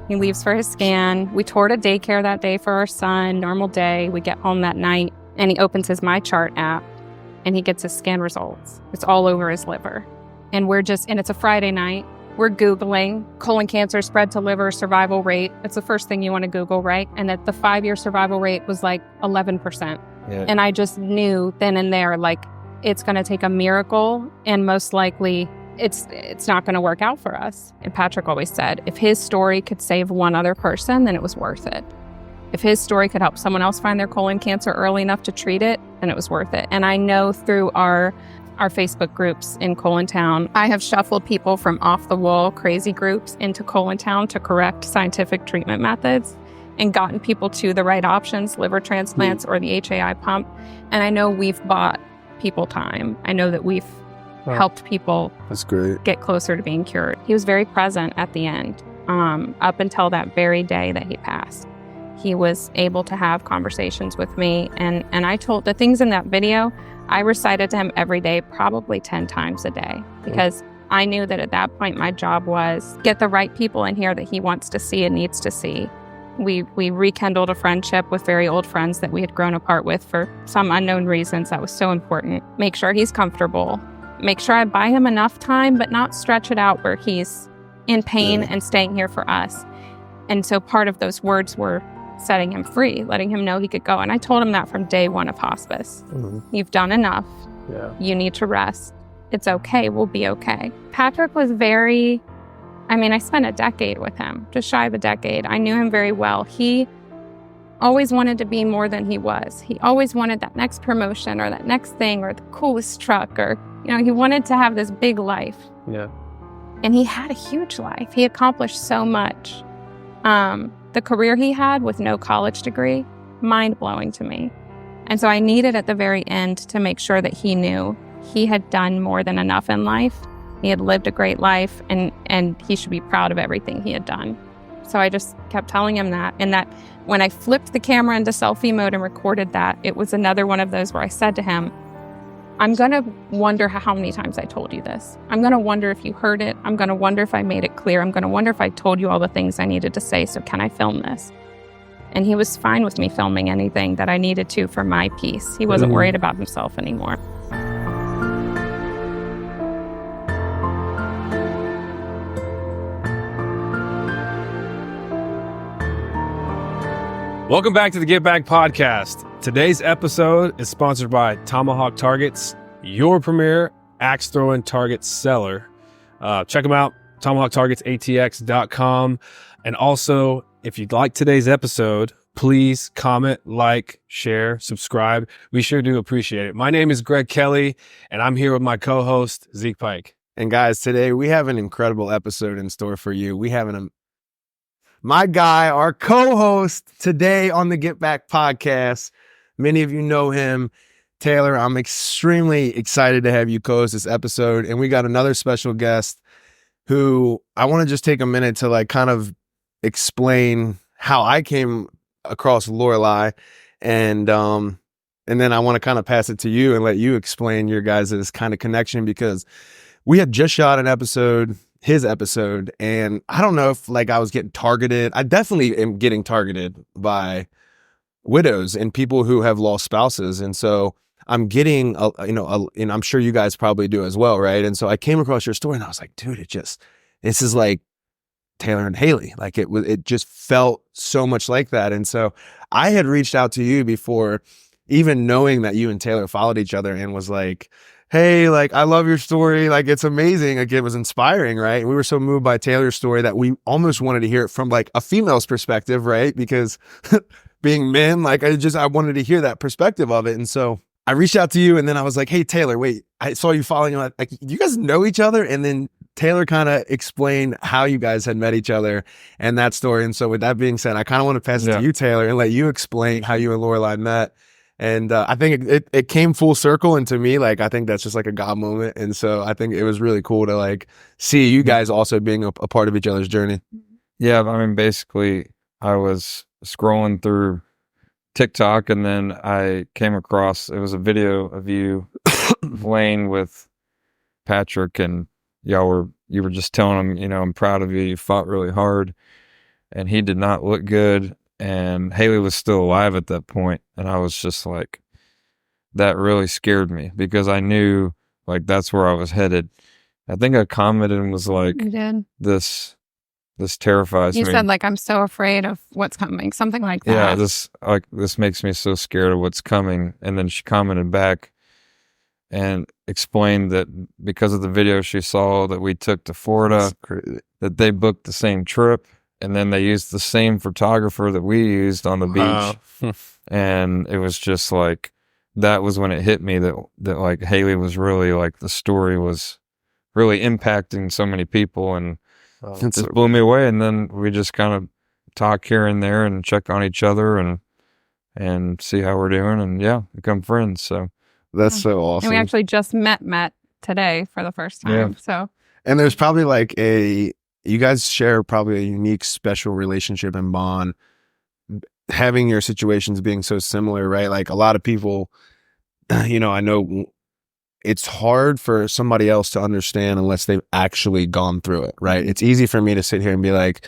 He leaves for his scan. We toured a daycare that day for our son, normal day. We get home that night, and he opens his MyChart app, and he gets his scan results. It's all over his liver. And it's a Friday night. We're Googling colon cancer spread to liver survival rate. It's the first thing you want to Google, right? And that the 5-year survival rate was like 11%. Yeah. And I just knew then and there, like, it's going to take a miracle, and most likely it's not going to work out for us. And Patrick always said, if his story could save one other person, then it was worth it. If his story could help someone else find their colon cancer early enough to treat it, then it was worth it. And I know through our Facebook groups in Colon Town, I have shuffled people from off-the-wall crazy groups into Colon Town to correct scientific treatment methods and gotten people to the right options, liver transplants or the HAI pump. And I know we've bought people time. I know that we've helped people get closer to being cured. He was very present at the end, up until that very day that he passed. He was able to have conversations with me, and I told the things in that video, I recited to him every day, probably 10 times a day, because I knew that at that point my job was get the right people in here that he wants to see and needs to see. We rekindled a friendship with very old friends that we had grown apart with for some unknown reasons. That was so important. Make sure he's comfortable. Make sure I buy him enough time, but not stretch it out where he's in pain and staying here for us. And so part of those words were setting him free, letting him know he could go. And I told him that from day one of hospice. You've done enough. Yeah. You need to rest. It's okay. We'll be okay. Patrick was I spent a decade with him, just shy of a decade. I knew him very well. He always wanted to be more than he was. He always wanted that next promotion or that next thing or the coolest truck, or, he wanted to have this big life. Yeah. And he had a huge life. He accomplished so much. The career he had with no college degree, mind-blowing to me. And so I needed at the very end to make sure that he knew he had done more than enough in life. He had lived a great life, and he should be proud of everything he had done. So I just kept telling him that. And that when I flipped the camera into selfie mode and recorded that, it was another one of those where I said to him, I'm going to wonder how many times I told you this. I'm going to wonder if you heard it. I'm going to wonder if I made it clear. I'm going to wonder if I told you all the things I needed to say. So can I film this? And he was fine with me filming anything that I needed to for my piece. He wasn't worried about himself anymore. Welcome back to the Get Back Podcast. Today's episode is sponsored by Tomahawk Targets, your premier axe throwing target seller. Check them out, tomahawktargetsatx.com. And also, if you'd like today's episode, please comment, like, share, subscribe. We sure do appreciate it. My name is Greg Kelly, and I'm here with my co-host, Zeke Pike. And guys, today we have an incredible episode in store for you. We have my guy, our co-host today on the Get Back Podcast. Many of you know him, Taylor. I'm extremely excited to have you co-host this episode. And we got another special guest who I want to just take a minute to kind of explain how I came across Lorelai. And then I want to kind of pass it to you and let you explain your guys' kind of connection, because we had just shot his episode, and I don't know if I was getting targeted. I definitely am getting targeted by widows and people who have lost spouses. And so I'm getting, and I'm sure you guys probably do as well, right? And so I came across your story and I was like, dude, this is like Taylor and Haley. It just felt so much like that. And so I had reached out to you before even knowing that you and Taylor followed each other, and was like, hey, I love your story. It's amazing. It was inspiring, right? And we were so moved by Taylor's story that we almost wanted to hear it from a female's perspective, right? Because being men, I wanted to hear that perspective of it. And so I reached out to you, and then I was like, hey, Taylor, wait, I saw you following, you guys know each other? And then Taylor kind of explained how you guys had met each other and that story. And so with that being said, I kind of want to pass it to you, Taylor, and let you explain how you and Lorelai met. And I think it came full circle. And to me, I think that's just a God moment. And so I think it was really cool to see you guys also being a part of each other's journey. Yeah. Basically I was scrolling through TikTok, and then I came across, it was a video of you playing with Patrick, and you were just telling him, I'm proud of you. You fought really hard. and he did not look good. And Haley was still alive at that point, and I was just like, that really scared me because I knew like that's where I was headed. I think I commented and was like, You did. This terrifies You me. said like, I'm so afraid of what's coming, something like that. Yeah, this makes me so scared of what's coming. And then she commented back and explained that because of the video she saw that we took to Florida, that they booked the same trip, and then they used the same photographer that we used on the beach. And it was just like, that was when it hit me that like Haley was really like, the story was really impacting so many people, and it just blew me away. And then we just kind of talk here and there and check on each other and see how we're doing, and become friends. So that's so awesome. And we actually just met today for the first time. So, and there's probably like you guys share probably a unique, special relationship and bond, having your situations being so similar, right? Like a lot of people, I know it's hard for somebody else to understand unless they've actually gone through it, right? It's easy for me to sit here and be like,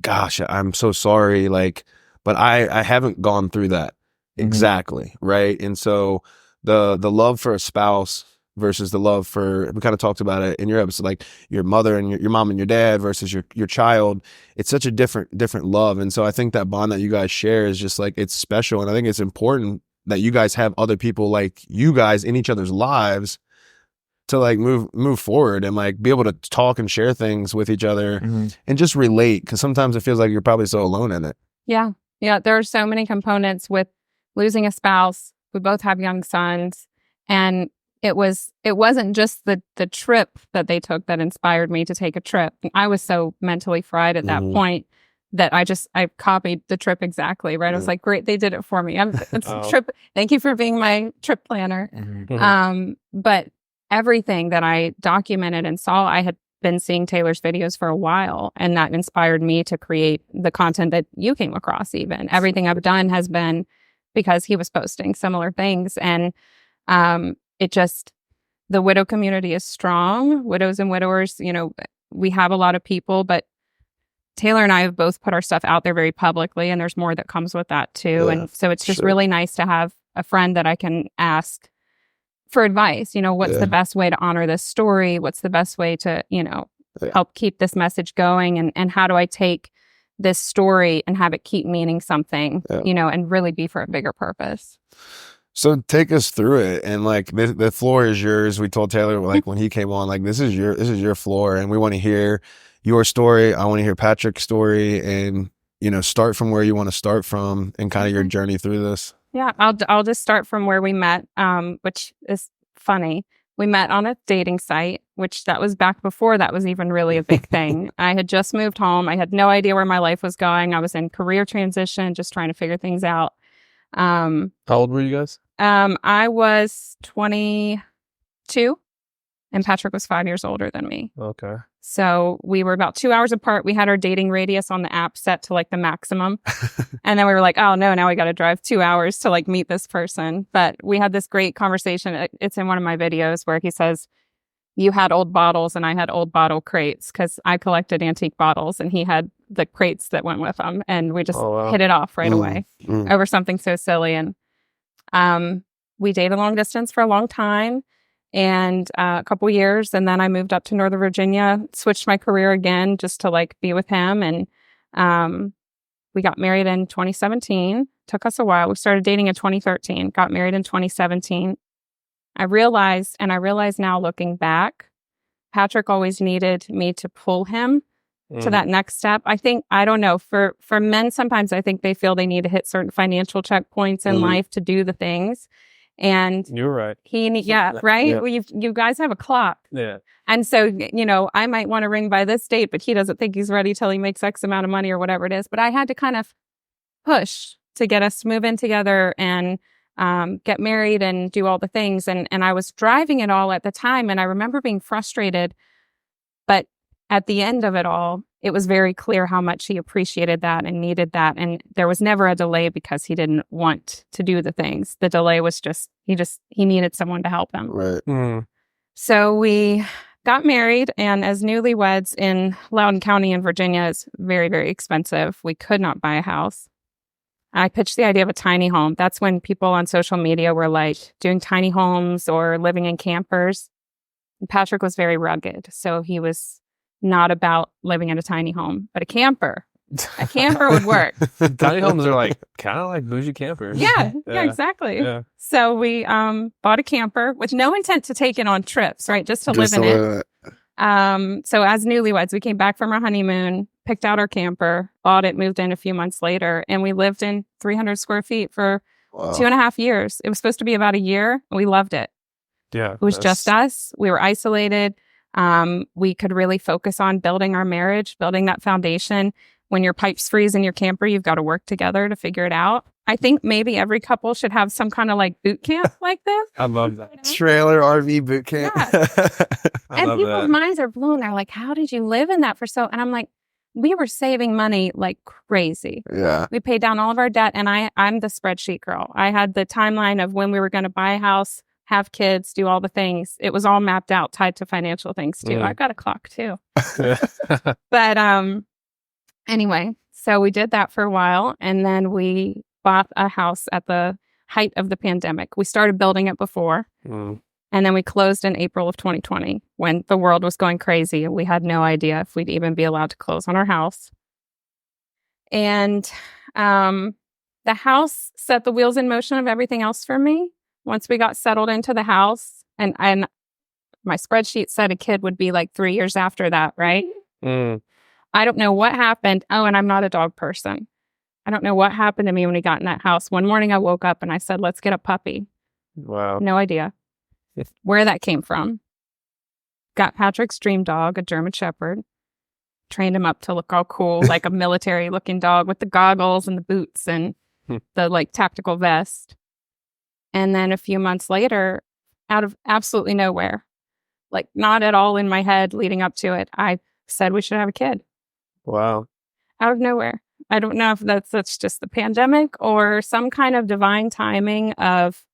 gosh, I'm so sorry. Like, but I haven't gone through that exactly. Right. And so the love for a spouse versus the love for, we kind of talked about it in your episode, like your mother and your mom and your dad versus your child. It's such a different love. And so I think that bond that you guys share is just like, it's special. And I think it's important that you guys have other people like you guys in each other's lives to like move forward and like be able to talk and share things with each other and just relate. Cause sometimes it feels like you're probably so alone in it. Yeah. Yeah. There are so many components with losing a spouse. We both have young sons, and it wasn't just the trip that they took that inspired me to take a trip. I was so mentally fried at that point that I copied the trip exactly, right? I was like, great, they did it for me. It's a trip. Thank you for being my trip planner. But everything that I documented and saw, I had been seeing Taylor's videos for a while, and that inspired me to create the content that you came across. Even everything I've done has been because he was posting similar things. And the widow community is strong. Widows and widowers, we have a lot of people, but Taylor and I have both put our stuff out there very publicly, and there's more that comes with that too. And so it's just really nice to have a friend that I can ask for advice. What's the best way to honor this story? What's the best way to, help keep this message going? And how do I take this story and have it keep meaning something, and really be for a bigger purpose? So take us through it. And like the floor is yours. We told Taylor like when he came on, like this is your floor, and we want to hear your story. I want to hear Patrick's story, and start from where you want to start from and kind of your journey through this. Yeah, I'll just start from where we met, which is funny. We met on a dating site, which that was back before that was even really a big thing. I had just moved home. I had no idea where my life was going. I was in career transition, just trying to figure things out. How old were you guys? I was 22, and Patrick was 5 years older than me. Okay. So we were about 2 hours apart. We had our dating radius on the app set to like the maximum. And then we were like, oh no, now we got to drive 2 hours to like meet this person. But we had this great conversation. It's in one of my videos where he says, you had old bottles and I had old bottle crates, because I collected antique bottles and he had the crates that went with them. And we just hit it off right away over something so silly. And we dated long distance for a long time. And a couple years, and then I moved up to Northern Virginia, switched my career again just to like be with him. And we got married in 2017. Took us a while. We started dating in 2013, got married in 2017. I realized now looking back, Patrick always needed me to pull him to that next step. I don't know, for men, sometimes I think they feel they need to hit certain financial checkpoints in life to do the things. And you're right. right? Yeah. Well, you guys have a clock. Yeah. And so, I might want to ring by this date, but he doesn't think he's ready till he makes X amount of money or whatever it is. But I had to kind of push to get us to move in together and get married and do all the things. And I was driving it all at the time. And I remember being frustrated. But at the end of it all, it was very clear how much he appreciated that and needed that. And there was never a delay because he didn't want to do the things. The delay was just he needed someone to help him. Right. So we got married, and as newlyweds in Loudoun County in Virginia is very, very expensive. We could not buy a house. I pitched the idea of a tiny home. That's when people on social media were like doing tiny homes or living in campers. And Patrick was very rugged, so he was not about living in a tiny home, but a camper. A camper would work. Tiny homes are like kind of like bougie campers. Yeah, exactly. Yeah. So we bought a camper with no intent to take it on trips, right? Just to live in it. So as newlyweds, we came back from our honeymoon, picked out our camper, bought it, moved in a few months later, and we lived in 300 square feet for 2.5 years. It was supposed to be about a year, and we loved it. Yeah. It was just us. We were isolated. We could really focus on building our marriage, building that foundation. When your pipes freeze in your camper, you've got to work together to figure it out. I think maybe every couple should have some kind of like boot camp like this. I love that. Trailer RV boot camp. Yeah. I And love people's that. minds are blown. They're like, how did you live in that for so? And I'm like, we were saving money like crazy. Yeah. We paid down all of our debt. And I'm the spreadsheet girl. I had the timeline of when we were going to buy a house, have kids, do all the things. It was all mapped out, tied to financial things too. Mm. I've got a clock too. But anyway, so we did that for a while. And then we bought a house at the height of the pandemic. We started building it before. Mm. And then we closed in April of 2020 when the world was going crazy. We had no idea if we'd even be allowed to close on our house. And the house set the wheels in motion of everything else for me. Once we got settled into the house, and my spreadsheet said a kid would be like 3 years after that, right? Mm. I don't know what happened. Oh, and I'm not a dog person. I don't know what happened to me when we got in that house. One morning I woke up and I said, let's get a puppy. Wow. No idea where that came from. Got Patrick's dream dog, a German Shepherd. Trained him up to look all cool, like a military looking dog with the goggles and the boots and the like tactical vest. And then a few months later, out of absolutely nowhere, like not at all in my head leading up to it, I said we should have a kid. Wow. Out of nowhere. I don't know if that's just the pandemic or some kind of divine timing of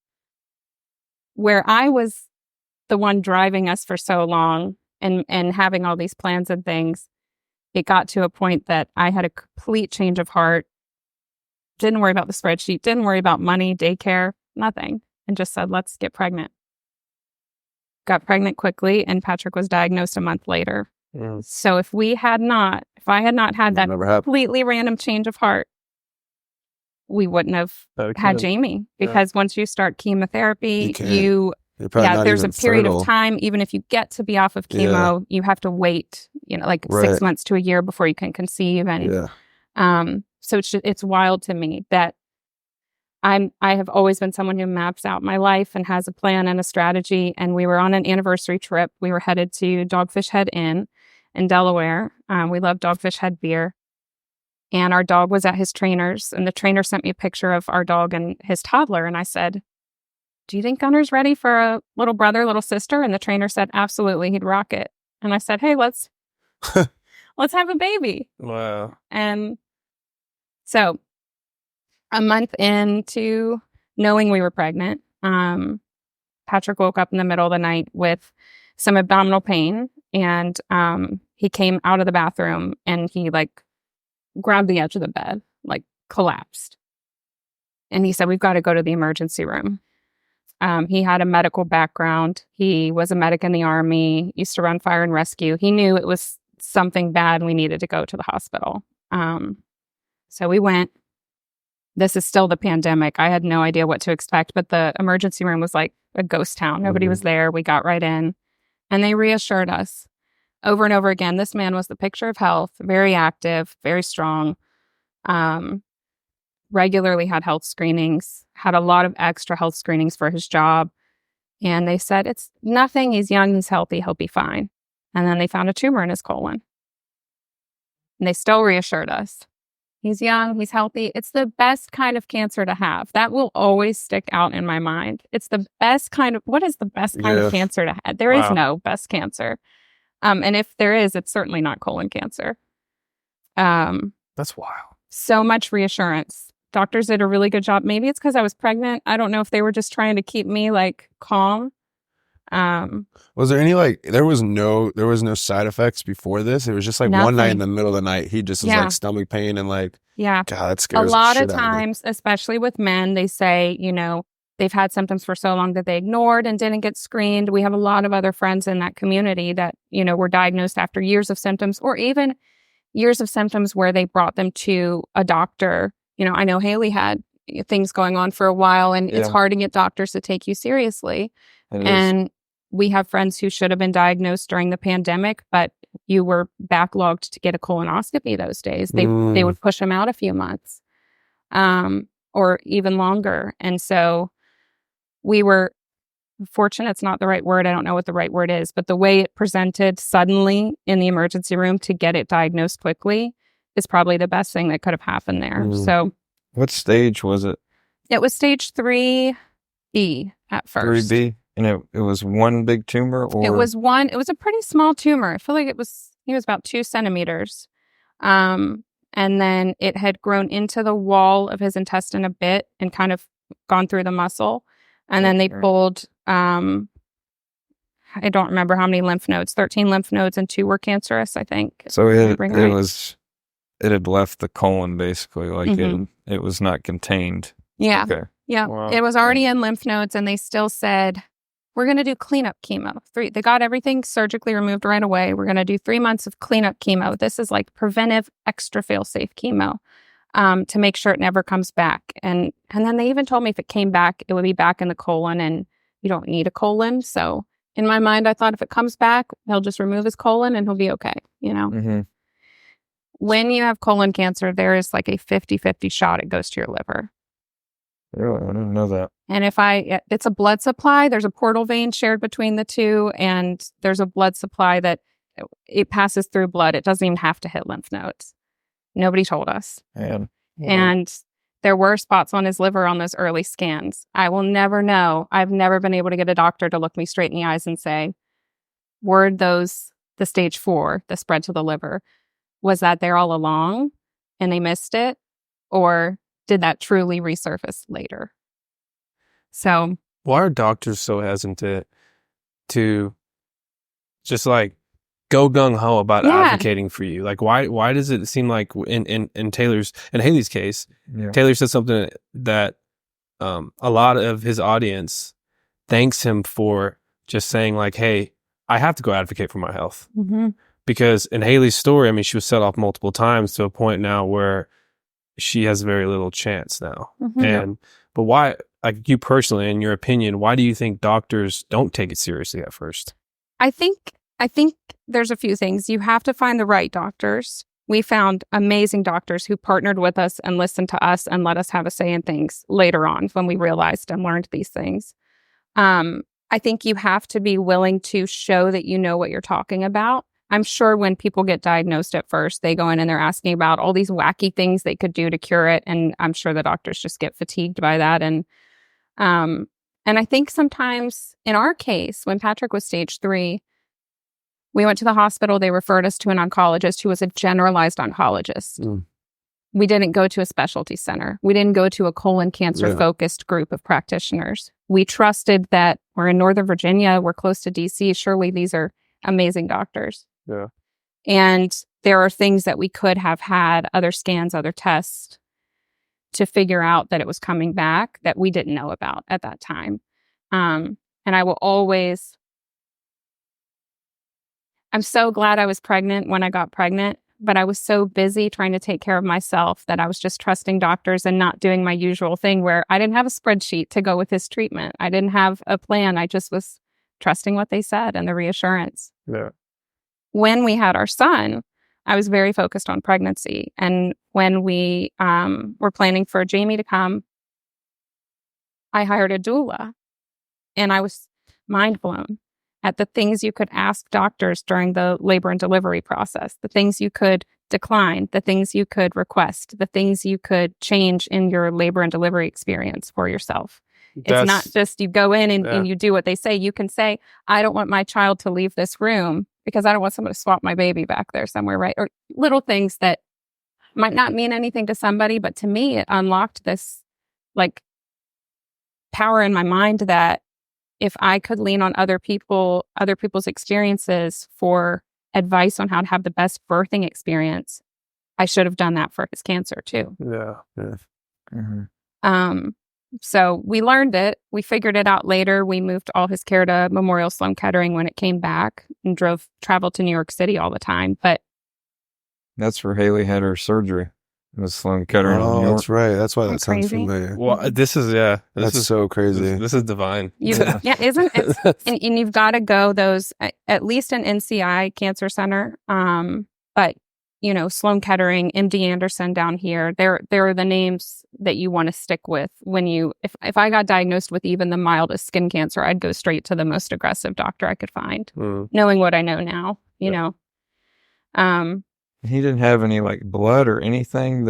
where I was the one driving us for so long and having all these plans and things. It got to a point that I had a complete change of heart. Didn't worry about the spreadsheet, didn't worry about money, daycare, nothing. And just said, let's get pregnant. Got pregnant quickly, and Patrick was diagnosed a month later. Mm. So if I had not had that Never happened. completely random change of heart, we wouldn't have had Jamie. Because once you start chemotherapy, You're probably not there's a even period fertile. of time. Even if you get to be off of chemo, you have to wait, like Right. 6 months to a year before you can conceive. And Yeah. so it's wild to me that I have always been someone who maps out my life and has a plan and a strategy. And we were on an anniversary trip. We were headed to Dogfish Head Inn in Delaware. We love Dogfish Head beer. And our dog was at his trainer's. And the trainer sent me a picture of our dog and his toddler. And I said, do you think Gunner's ready for a little brother, little sister? And the trainer said, absolutely, he'd rock it. And I said, hey, let's have a baby. Wow. And so a month into knowing we were pregnant, Patrick woke up in the middle of the night with some abdominal pain. And he came out of the bathroom and he like grabbed the edge of the bed, like collapsed. And he said, we've got to go to the emergency room. He had a medical background. He was a medic in the Army, used to run fire and rescue. He knew it was something bad. We needed to go to the hospital. So we went. This is still the pandemic. I had no idea what to expect, but the emergency room was like a ghost town. Nobody was there. We got right in and they reassured us over and over again. This man was the picture of health, very active, very strong. Regularly had health screenings, had a lot of extra health screenings for his job. And they said, it's nothing. He's young, he's healthy, he'll be fine. And then they found a tumor in his colon. And they still reassured us. He's young, he's healthy. It's the best kind of cancer to have. That will always stick out in my mind. It's the best kind of, what is the best kind of cancer to have? There is no best cancer. And if there is, it's certainly not colon cancer. That's wild. So much reassurance. Doctors did a really good job. Maybe it's because I was pregnant. I don't know if they were just trying to keep me like calm. Was there any there was no side effects before this? It was just like one night in the middle of the night, he just was like stomach pain and like, yeah. God, that A scares lot the of shit out of me. times, especially with men, they say, they've had symptoms for so long that they ignored and didn't get screened. We have a lot of other friends in that community that, were diagnosed after years of symptoms, or even years of symptoms where they brought them to a doctor. I know Haley had things going on for a while, and it's hard to get doctors to take you seriously. And we have friends who should have been diagnosed during the pandemic, but you were backlogged to get a colonoscopy those days. They would push them out a few months, or even longer. And so we were fortunate. It's not the right word. I don't know what the right word is, but the way it presented suddenly in the emergency room to get it diagnosed quickly is probably the best thing that could have happened there. So, what stage was it? It was stage 3B at first. 3B? And it was one big tumor, or it was a pretty small tumor. I feel like he was about 2 centimeters. And then it had grown into the wall of his intestine a bit and kind of gone through the muscle. And then they pulled, I don't remember how many lymph nodes, 13 lymph nodes, and 2 were cancerous, I think. So it had left the colon basically, like it was not contained. Yeah. Okay. Yeah. Wow. It was already in lymph nodes, and they still said, we're going to do cleanup chemo. They got everything surgically removed right away. We're going to do 3 months of cleanup chemo. This is like preventive, extra fail-safe chemo, to make sure it never comes back. And then they even told me if it came back, it would be back in the colon, and you don't need a colon. So in my mind, I thought if it comes back, they'll just remove his colon and he'll be okay, When you have colon cancer, there is like a 50-50 shot it goes to your liver. Really? I didn't know that. And it's a blood supply. There's a portal vein shared between the two, and there's a blood supply that it passes through blood. It doesn't even have to hit lymph nodes. Nobody told us. Man. And there were spots on his liver on those early scans. I will never know. I've never been able to get a doctor to look me straight in the eyes and say, were those the stage 4, the spread to the liver? Was that there all along and they missed it? Or did that truly resurface later? So why are doctors so hesitant to just like go gung-ho about advocating for you? Like why does it seem like in Haley's case, Taylor said something that a lot of his audience thanks him for, just saying like, hey, I have to go advocate for my health. Because in Haley's story, I mean, she was set off multiple times to a point now where she has very little chance now. But why, like you personally, in your opinion, why do you think doctors don't take it seriously at first? I think there's a few things. You have to find the right doctors. We found amazing doctors who partnered with us and listened to us and let us have a say in things later on when we realized and learned these things. I think you have to be willing to show that you know what you're talking about. I'm sure when people get diagnosed at first, they go in and they're asking about all these wacky things they could do to cure it. And I'm sure the doctors just get fatigued by that. And I think sometimes in our case, when Patrick was stage 3, we went to the hospital. They referred us to an oncologist who was a generalized oncologist. We didn't go to a specialty center. We didn't go to a colon cancer focused group of practitioners. We trusted that we're in Northern Virginia. We're close to DC. Surely these are amazing doctors. Yeah. And there are things that we could have had, other scans, other tests, to figure out that it was coming back that we didn't know about at that time. And I will always, I'm so glad I was pregnant when I got pregnant, but I was so busy trying to take care of myself that I was just trusting doctors and not doing my usual thing where I didn't have a spreadsheet to go with his treatment. I didn't have a plan. I just was trusting what they said and the reassurance. Yeah. When we had our son, I was very focused on pregnancy. And when we were planning for Jamie to come, I hired a doula. And I was mind blown at the things you could ask doctors during the labor and delivery process, the things you could decline, the things you could request, the things you could change in your labor and delivery experience for yourself. It's not just you go in and you do what they say. You can say, I don't want my child to leave this room because I don't want someone to swap my baby back there somewhere, right? Or little things that might not mean anything to somebody, but to me, it unlocked this like power in my mind that if I could lean on other people's experiences for advice on how to have the best birthing experience, I should have done that for his cancer too. Yeah. Mm-hmm. So we learned it. We figured it out later. We moved all his care to Memorial Sloan Kettering when it came back and traveled to New York City all the time. But That's where Haley had her surgery. It was Sloan Kettering. Oh, in New York. that's right. That's why that sounds Crazy. familiar. Well, this is That's so crazy. This is divine. yeah, isn't it? And you've got to go those, at least an NCI cancer center. But Sloan Kettering, MD Anderson down here, there are the names that you want to stick with when if I got diagnosed with even the mildest skin cancer, I'd go straight to the most aggressive doctor I could find, knowing what I know now, you know. He didn't have any blood or anything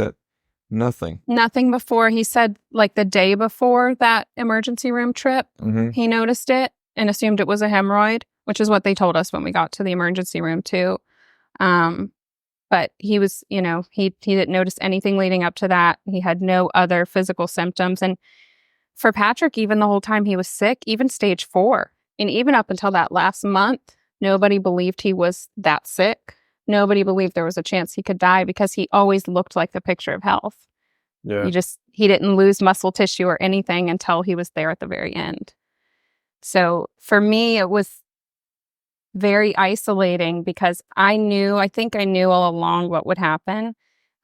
nothing. Nothing before. He said the day before that emergency room trip, he noticed it and assumed it was a hemorrhoid, which is what they told us when we got to the emergency room too. But he was, he didn't notice anything leading up to that. He had no other physical symptoms. And for Patrick, even the whole time he was sick, even stage 4, and even up until that last month, nobody believed he was that sick. Nobody believed there was a chance he could die because he always looked like the picture of health. Yeah. He didn't lose muscle tissue or anything until he was there at the very end. So for me, it was very isolating because I think I knew all along what would happen.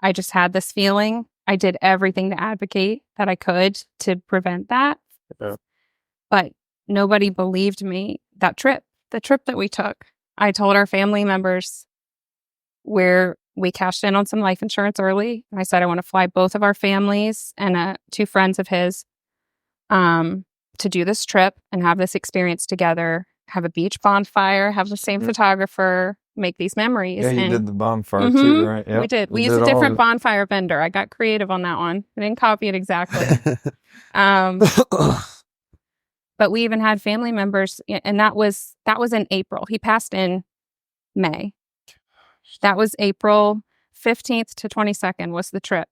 I just had this feeling. I did everything to advocate that I could to prevent that. Yeah. But nobody believed me. The trip that we took, I told our family members where we cashed in on some life insurance early. I said, I want to fly both of our families and 2 friends of his to do this trip and have this experience together, have a beach bonfire, have the same photographer, make these memories. Yeah, you did the bonfire too, right? Yep. We did. We used a different bonfire vendor. I got creative on that one. I didn't copy it exactly. But we even had family members, and that was in April. He passed in May. That was April 15th to 22nd was the trip.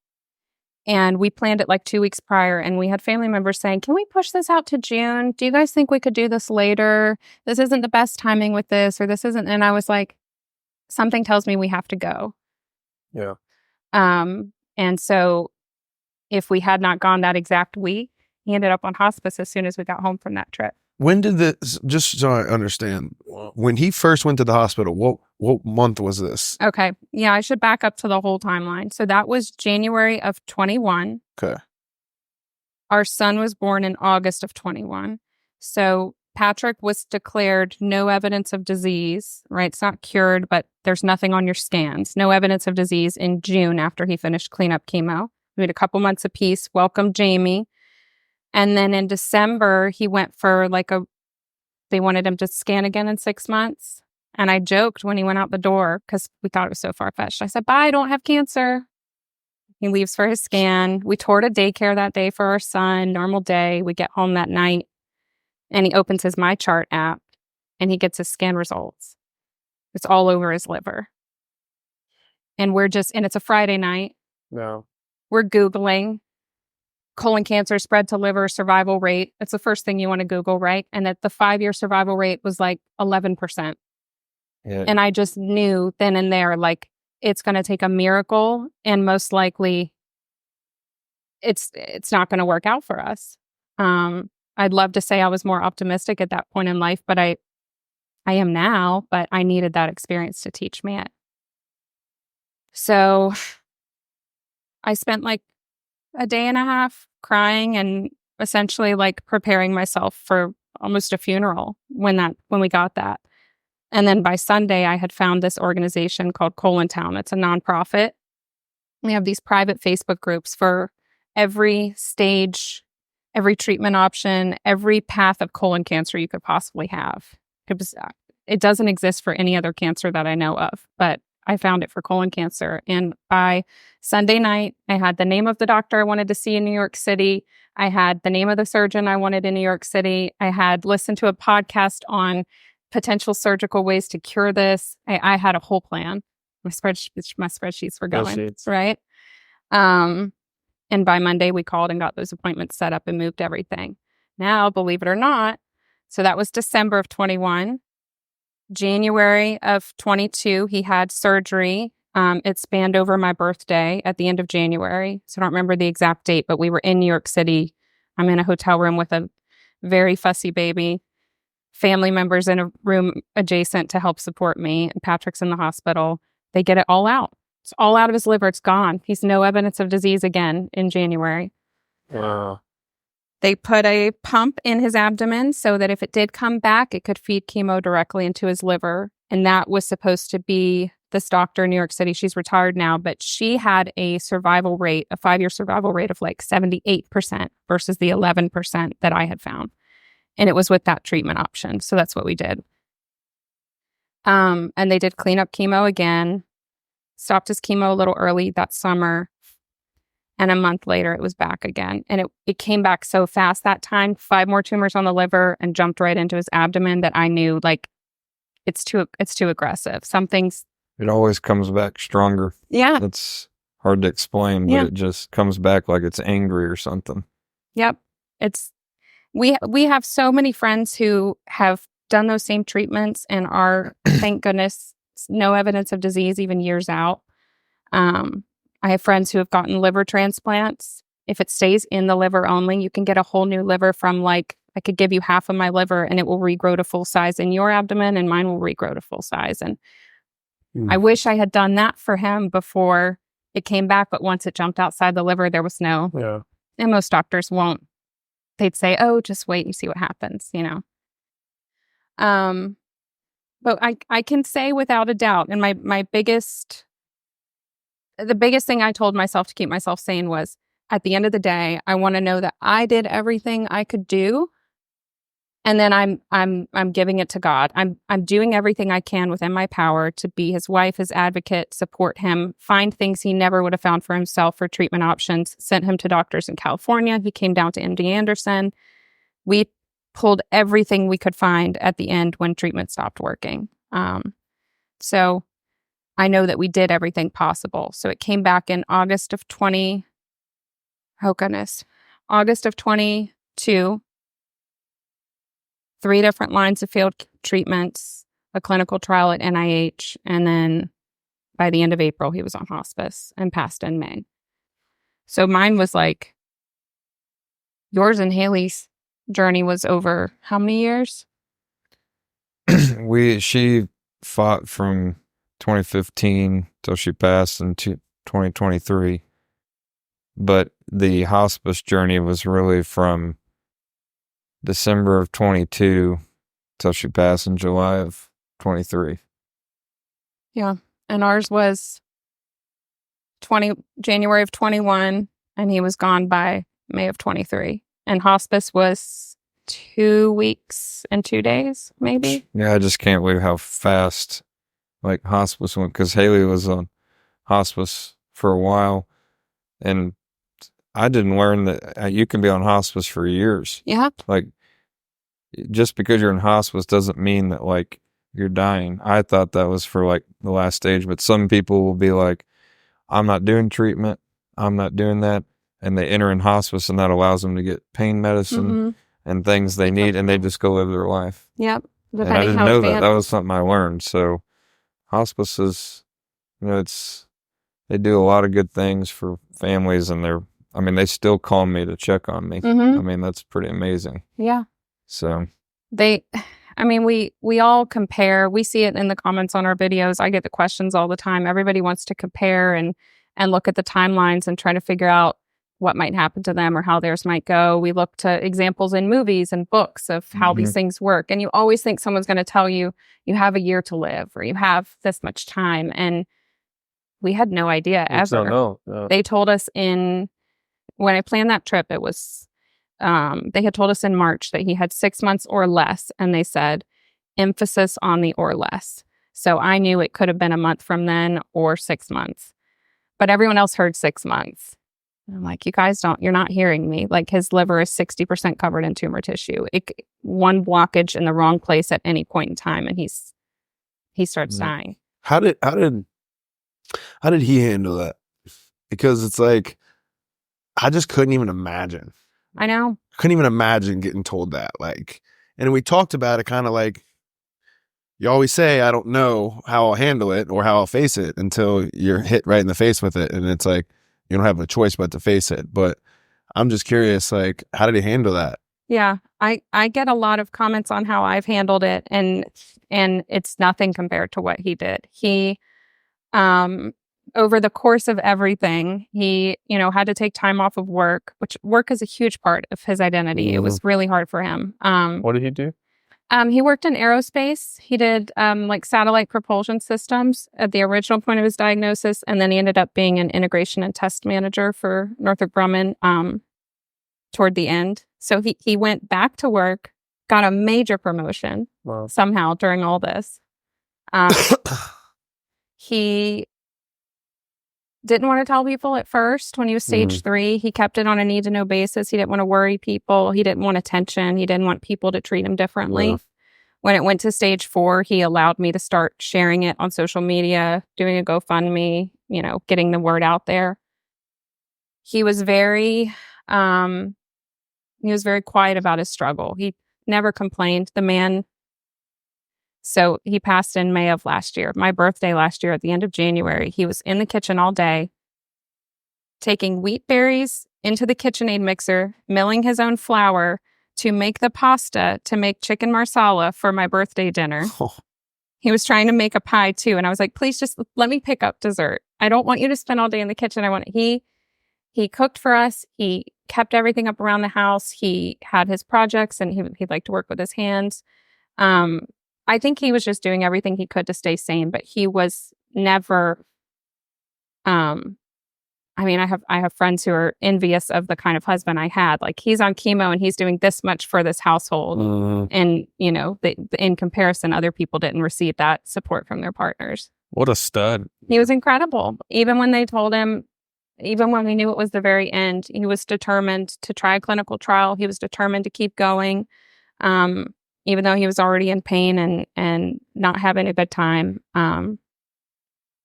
And we planned it 2 weeks prior, and we had family members saying, can we push this out to June? Do you guys think we could do this later? This isn't the best timing with this, or this isn't. And I was like, something tells me we have to go. Yeah. And so if we had not gone that exact week, he ended up on hospice as soon as we got home from that trip. When did this, just so I understand, when he first went to the hospital, what month was this? Okay. Yeah, I should back up to the whole timeline. So that was January of 21. Okay. Our son was born in August of 21. So Patrick was declared no evidence of disease, right? It's not cured, but there's nothing on your scans. No evidence of disease in June after he finished cleanup chemo. We had a couple months apiece, welcomed Jamie. And then in December, he went for they wanted him to scan again in 6 months. And I joked when he went out the door, because we thought it was so far-fetched. I said, bye, I don't have cancer. He leaves for his scan. We toured a daycare that day for our son, normal day. We get home that night, and he opens his My Chart app, and he gets his scan results. It's all over his liver. And and it's a Friday night. No. We're Googling colon cancer spread to liver survival rate. It's the first thing you want to Google, right? And that the 5-year survival rate was 11%. Yeah. And I just knew then and there, it's going to take a miracle, and most likely it's not going to work out for us. I'd love to say I was more optimistic at that point in life, but I am now, but I needed that experience to teach me it. So I spent a day and a half crying and essentially preparing myself for almost a funeral when we got that. And then by Sunday, I had found this organization called Colon Town. It's a nonprofit. We have these private Facebook groups for every stage, every treatment option, every path of colon cancer you could possibly have. It doesn't exist for any other cancer that I know of, but I found it for colon cancer. And by Sunday night, I had the name of the doctor I wanted to see in New York City. I had the name of the surgeon I wanted in New York City. I had listened to a podcast on potential surgical ways to cure this. I had a whole plan. My spreadsheets were going, right? And by Monday, we called and got those appointments set up and moved everything. Now, believe it or not, So that was December of 21. January of 22, he had surgery. It spanned over my birthday at the end of January. So I don't remember the exact date, but we were in New York City. I'm in a hotel room with a very fussy baby, family members in a room adjacent to help support me, and Patrick's in the hospital. They get it all out. It's all out of his liver. It's gone. He's no evidence of disease again in January. Wow. They put a pump in his abdomen so that if it did come back, it could feed chemo directly into his liver. And that was supposed to be this doctor in New York City. She's retired now, but she had a survival rate, a 5-year survival rate of like 78% versus the 11% that I had found. And it was with that treatment option. So that's what we did. And they did cleanup chemo again, stopped his chemo a little early that summer. And a month later, it was back again. And it came back so fast that time, 5 more tumors on the liver and jumped right into his abdomen, that I knew, like, it's too aggressive. Something's... It always comes back stronger. Yeah. It's hard to explain, but it just comes back like it's angry or something. Yep. We have so many friends who have done those same treatments and are, thank goodness, no evidence of disease even years out. I have friends who have gotten liver transplants. If it stays in the liver only, you can get a whole new liver from, like, I could give you half of my liver and it will regrow to full size in your abdomen, and mine will regrow to full size. And I wish I had done that for him before it came back. But once it jumped outside the liver, there was no. Yeah. And most doctors won't. They'd say, oh, just wait and see what happens, you know. But I can say without a doubt, and the biggest thing I told myself to keep myself sane was, at the end of the day, I want to know that I did everything I could do, and then I'm giving it to God. I'm doing everything I can within my power to be his wife, his advocate, support him, find things he never would have found for himself for treatment options. Sent him to doctors in California. He came down to MD Anderson. We pulled everything we could find at the end when treatment stopped working. So I know that we did everything possible. So it came back in August of 22, three different lines of failed treatments, a clinical trial at NIH, and then by the end of April, he was on hospice and passed in May. So mine was like, yours and Haley's journey was over how many years? She fought from 2015 till she passed in 2023. But the hospice journey was really from December of 22 till she passed in July of 23. Yeah. And ours was January of 21, and he was gone by May of 23. And hospice was 2 weeks and 2 days, maybe. Yeah, I just can't believe how fast like hospice went, because Haley was on hospice for a while, and I didn't learn that you can be on hospice for years. Yeah. Like, just because you're in hospice doesn't mean that like you're dying. I thought that was for like the last stage, but some people will be like, I'm not doing treatment, I'm not doing that, and they enter in hospice, and that allows them to get pain medicine and things they need, and they just go live their life. Yep. And I didn't know that. That was something I learned. So hospice is, they do a lot of good things for families, and they still call me to check on me. That's pretty amazing. Yeah. So we all compare. We see it in the comments on our videos. I get the questions all the time. Everybody wants to compare and look at the timelines and try to figure out what might happen to them or how theirs might go. We look to examples in movies and books of how these things work. And you always think someone's going to tell you, you have a year to live, or you have this much time. And we had no idea ever. No. They told us when I planned that trip, it was, they had told us in March that he had 6 months or less. And they said, emphasis on the or less. So I knew it could have been a month from then or 6 months. But everyone else heard 6 months. And I'm like, you guys you're not hearing me. Like, his liver is 60% covered in tumor tissue. One blockage in the wrong place at any point in time, and he starts dying. How did he handle that? Because it's like, I just couldn't even imagine. I know. Couldn't even imagine getting told that. Like, And we talked about it kind of like, you always say, I don't know how I'll handle it or how I'll face it until you're hit right in the face with it. And it's like, you don't have a choice but to face it. But I'm just curious, like, how did he handle that? Yeah, I get a lot of comments on how I've handled it, and it's nothing compared to what he did. He, over the course of everything, he, had to take time off of work, which work is a huge part of his identity. It was really hard for him. What did he do? He worked in aerospace. He did like satellite propulsion systems at the original point of his diagnosis, and then he ended up being an integration and test manager for Northrop Grumman toward the end. So he went back to work, got a major promotion somehow during all this. He didn't want to tell people at first when he was stage 3. He kept it on a need-to-know basis. He didn't want to worry people. He didn't want attention. He didn't want people to treat him differently. When it went to stage 4, he allowed me to start sharing it on social media, doing a GoFundMe, getting the word out there. He was very quiet about his struggle. He never complained. The man, so he passed in May of last year, my birthday last year at the end of January. He was in the kitchen all day, taking wheat berries into the KitchenAid mixer, milling his own flour to make the pasta to make chicken marsala for my birthday dinner. He was trying to make a pie too. And I was like, please just let me pick up dessert. I don't want you to spend all day in the kitchen. He cooked for us. He kept everything up around the house. He had his projects and he liked to work with his hands. I think he was just doing everything he could to stay sane, but he was never, I have friends who are envious of the kind of husband I had. Like, he's on chemo and he's doing this much for this household. And, in comparison, other people didn't receive that support from their partners. What a stud. He was incredible. Even when they told him, even when we knew it was the very end, he was determined to try a clinical trial. He was determined to keep going, even though he was already in pain and not having a good time. And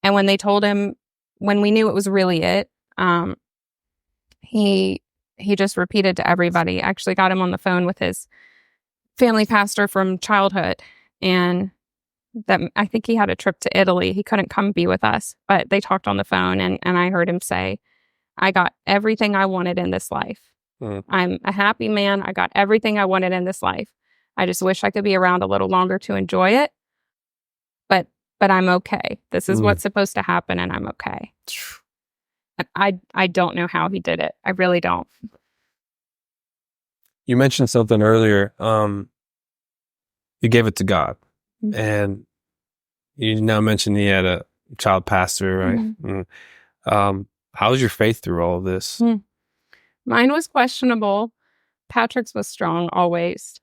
when they told him, when we knew it was really it, he just repeated to everybody. Actually got him on the phone with his family pastor from childhood, and that I think he had a trip to Italy. He couldn't come be with us, but they talked on the phone, and I heard him say, I got everything I wanted in this life. I'm a happy man. I got everything I wanted in this life. I just wish I could be around a little longer to enjoy it. But I'm okay. This is what's supposed to happen, and I'm okay. I don't know how he did it. I really don't. You mentioned something earlier. You gave it to God. And you now mentioned he had a child pastor, right? How was your faith through all of this? Mine was questionable. Patrick's was strong, always.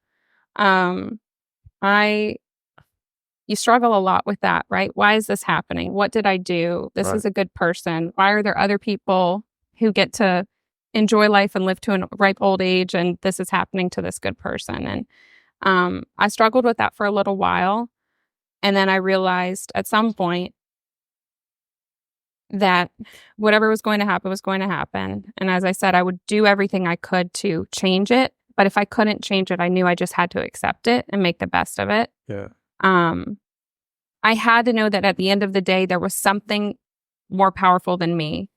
You struggle a lot with that, right? Why is this happening? What did I do? This is a good person. Why are there other people who get to enjoy life and live to a ripe old age, and this is happening to this good person? And I struggled with that for a little while. And then I realized at some point that whatever was going to happen was going to happen. And as I said, I would do everything I could to change it. But if I couldn't change it, I knew I just had to accept it and make the best of it. Yeah. I had to know that at the end of the day, there was something more powerful than me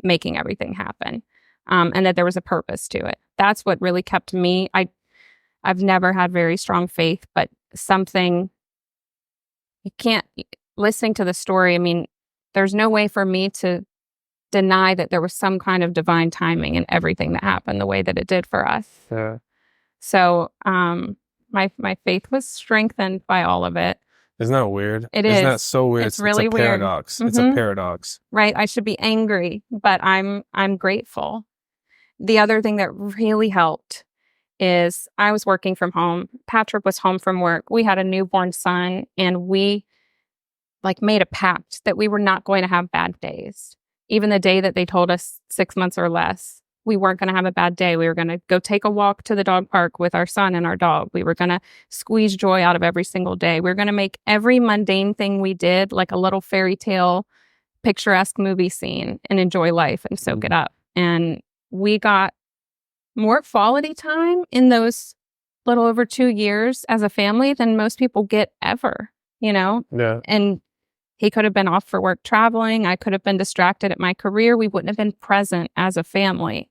making everything happen. And that there was a purpose to it. That's what really kept me. I've never had very strong faith, but something, you can't, listening to the story, I mean, there's no way for me to deny that there was some kind of divine timing in everything that happened the way that it did for us. Yeah. So my faith was strengthened by all of it. Isn't that weird? It Isn't is. that so weird? It's really a weird. Paradox. It's a paradox. Right. I should be angry, but I'm grateful. The other thing that really helped is I was working from home. Patrick was home from work. We had a newborn son, and we made a pact that we were not going to have bad days. Even the day that they told us 6 months or less, we weren't going to have a bad day. We were going to go take a walk to the dog park with our son and our dog. We were going to squeeze joy out of every single day. We were going to make every mundane thing we did like a little fairy tale, picturesque movie scene and enjoy life and soak it up. And we got more quality time in those little over 2 years as a family than most people get ever, you know? Yeah. And he could have been off for work traveling. I could have been distracted at my career. We wouldn't have been present as a family.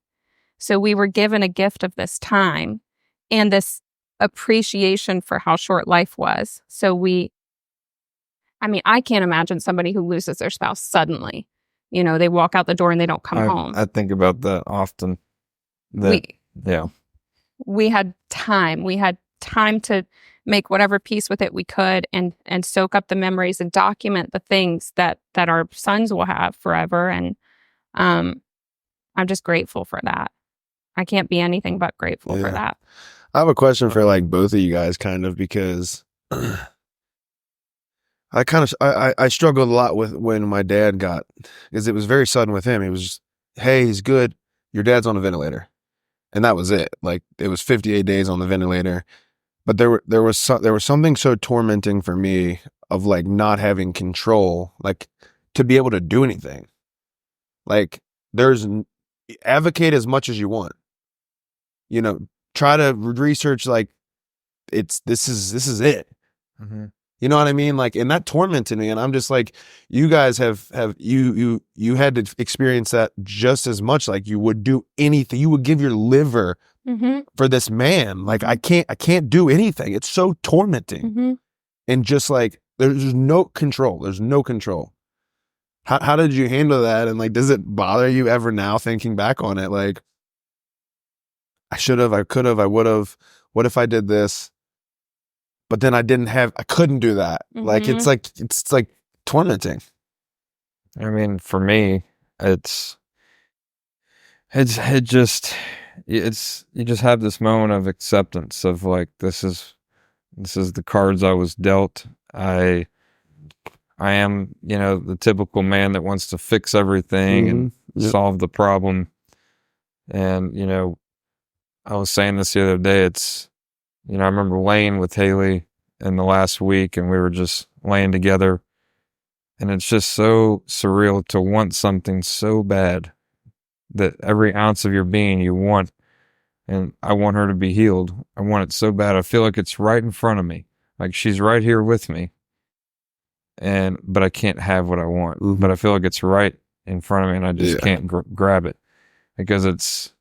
So we were given a gift of this time and this appreciation for how short life was. So I can't imagine somebody who loses their spouse suddenly. You know, they walk out the door and they don't come home. I think about that often. Yeah. We had time. We had time to make whatever peace with it we could and soak up the memories and document the things that our sons will have forever. And I'm just grateful for that. I can't be anything but grateful for that. I have a question for like both of you guys, kind of, because I struggled a lot with when my dad because it was very sudden with him. He was just, hey, he's good. Your dad's on a ventilator. And that was it. Like, it was 58 days on the ventilator. But there was something so tormenting for me of like not having control, like to be able to do anything. Like, advocate as much as you want. You know, try to research like this is it. Mm-hmm. You know what I mean? Like, and that tormented me. And I'm just like, you guys have you had to experience that just as much. Like, you would do anything. You would give your liver for this man. Like, I can't do anything. It's so tormenting. And just like, there's no control. There's no control. How did you handle that? And like, does it bother you ever now thinking back on it? Like, I should have, I could have, I would have. What if I did this? But then I couldn't do that. Like, it's like tormenting. I mean, for me, you just have this moment of acceptance of like, this is the cards I was dealt. I am, you know, the typical man that wants to fix everything and solve the problem. And, you know, I was saying this the other day, I remember laying with Haley in the last week and we were just laying together, and it's just so surreal to want something so bad that every ounce of your being you want. And I want her to be healed. I want it so bad. I feel like it's right in front of me. Like, she's right here with me. But I can't have what I want. But I feel like it's right in front of me and I just can't grab it because it's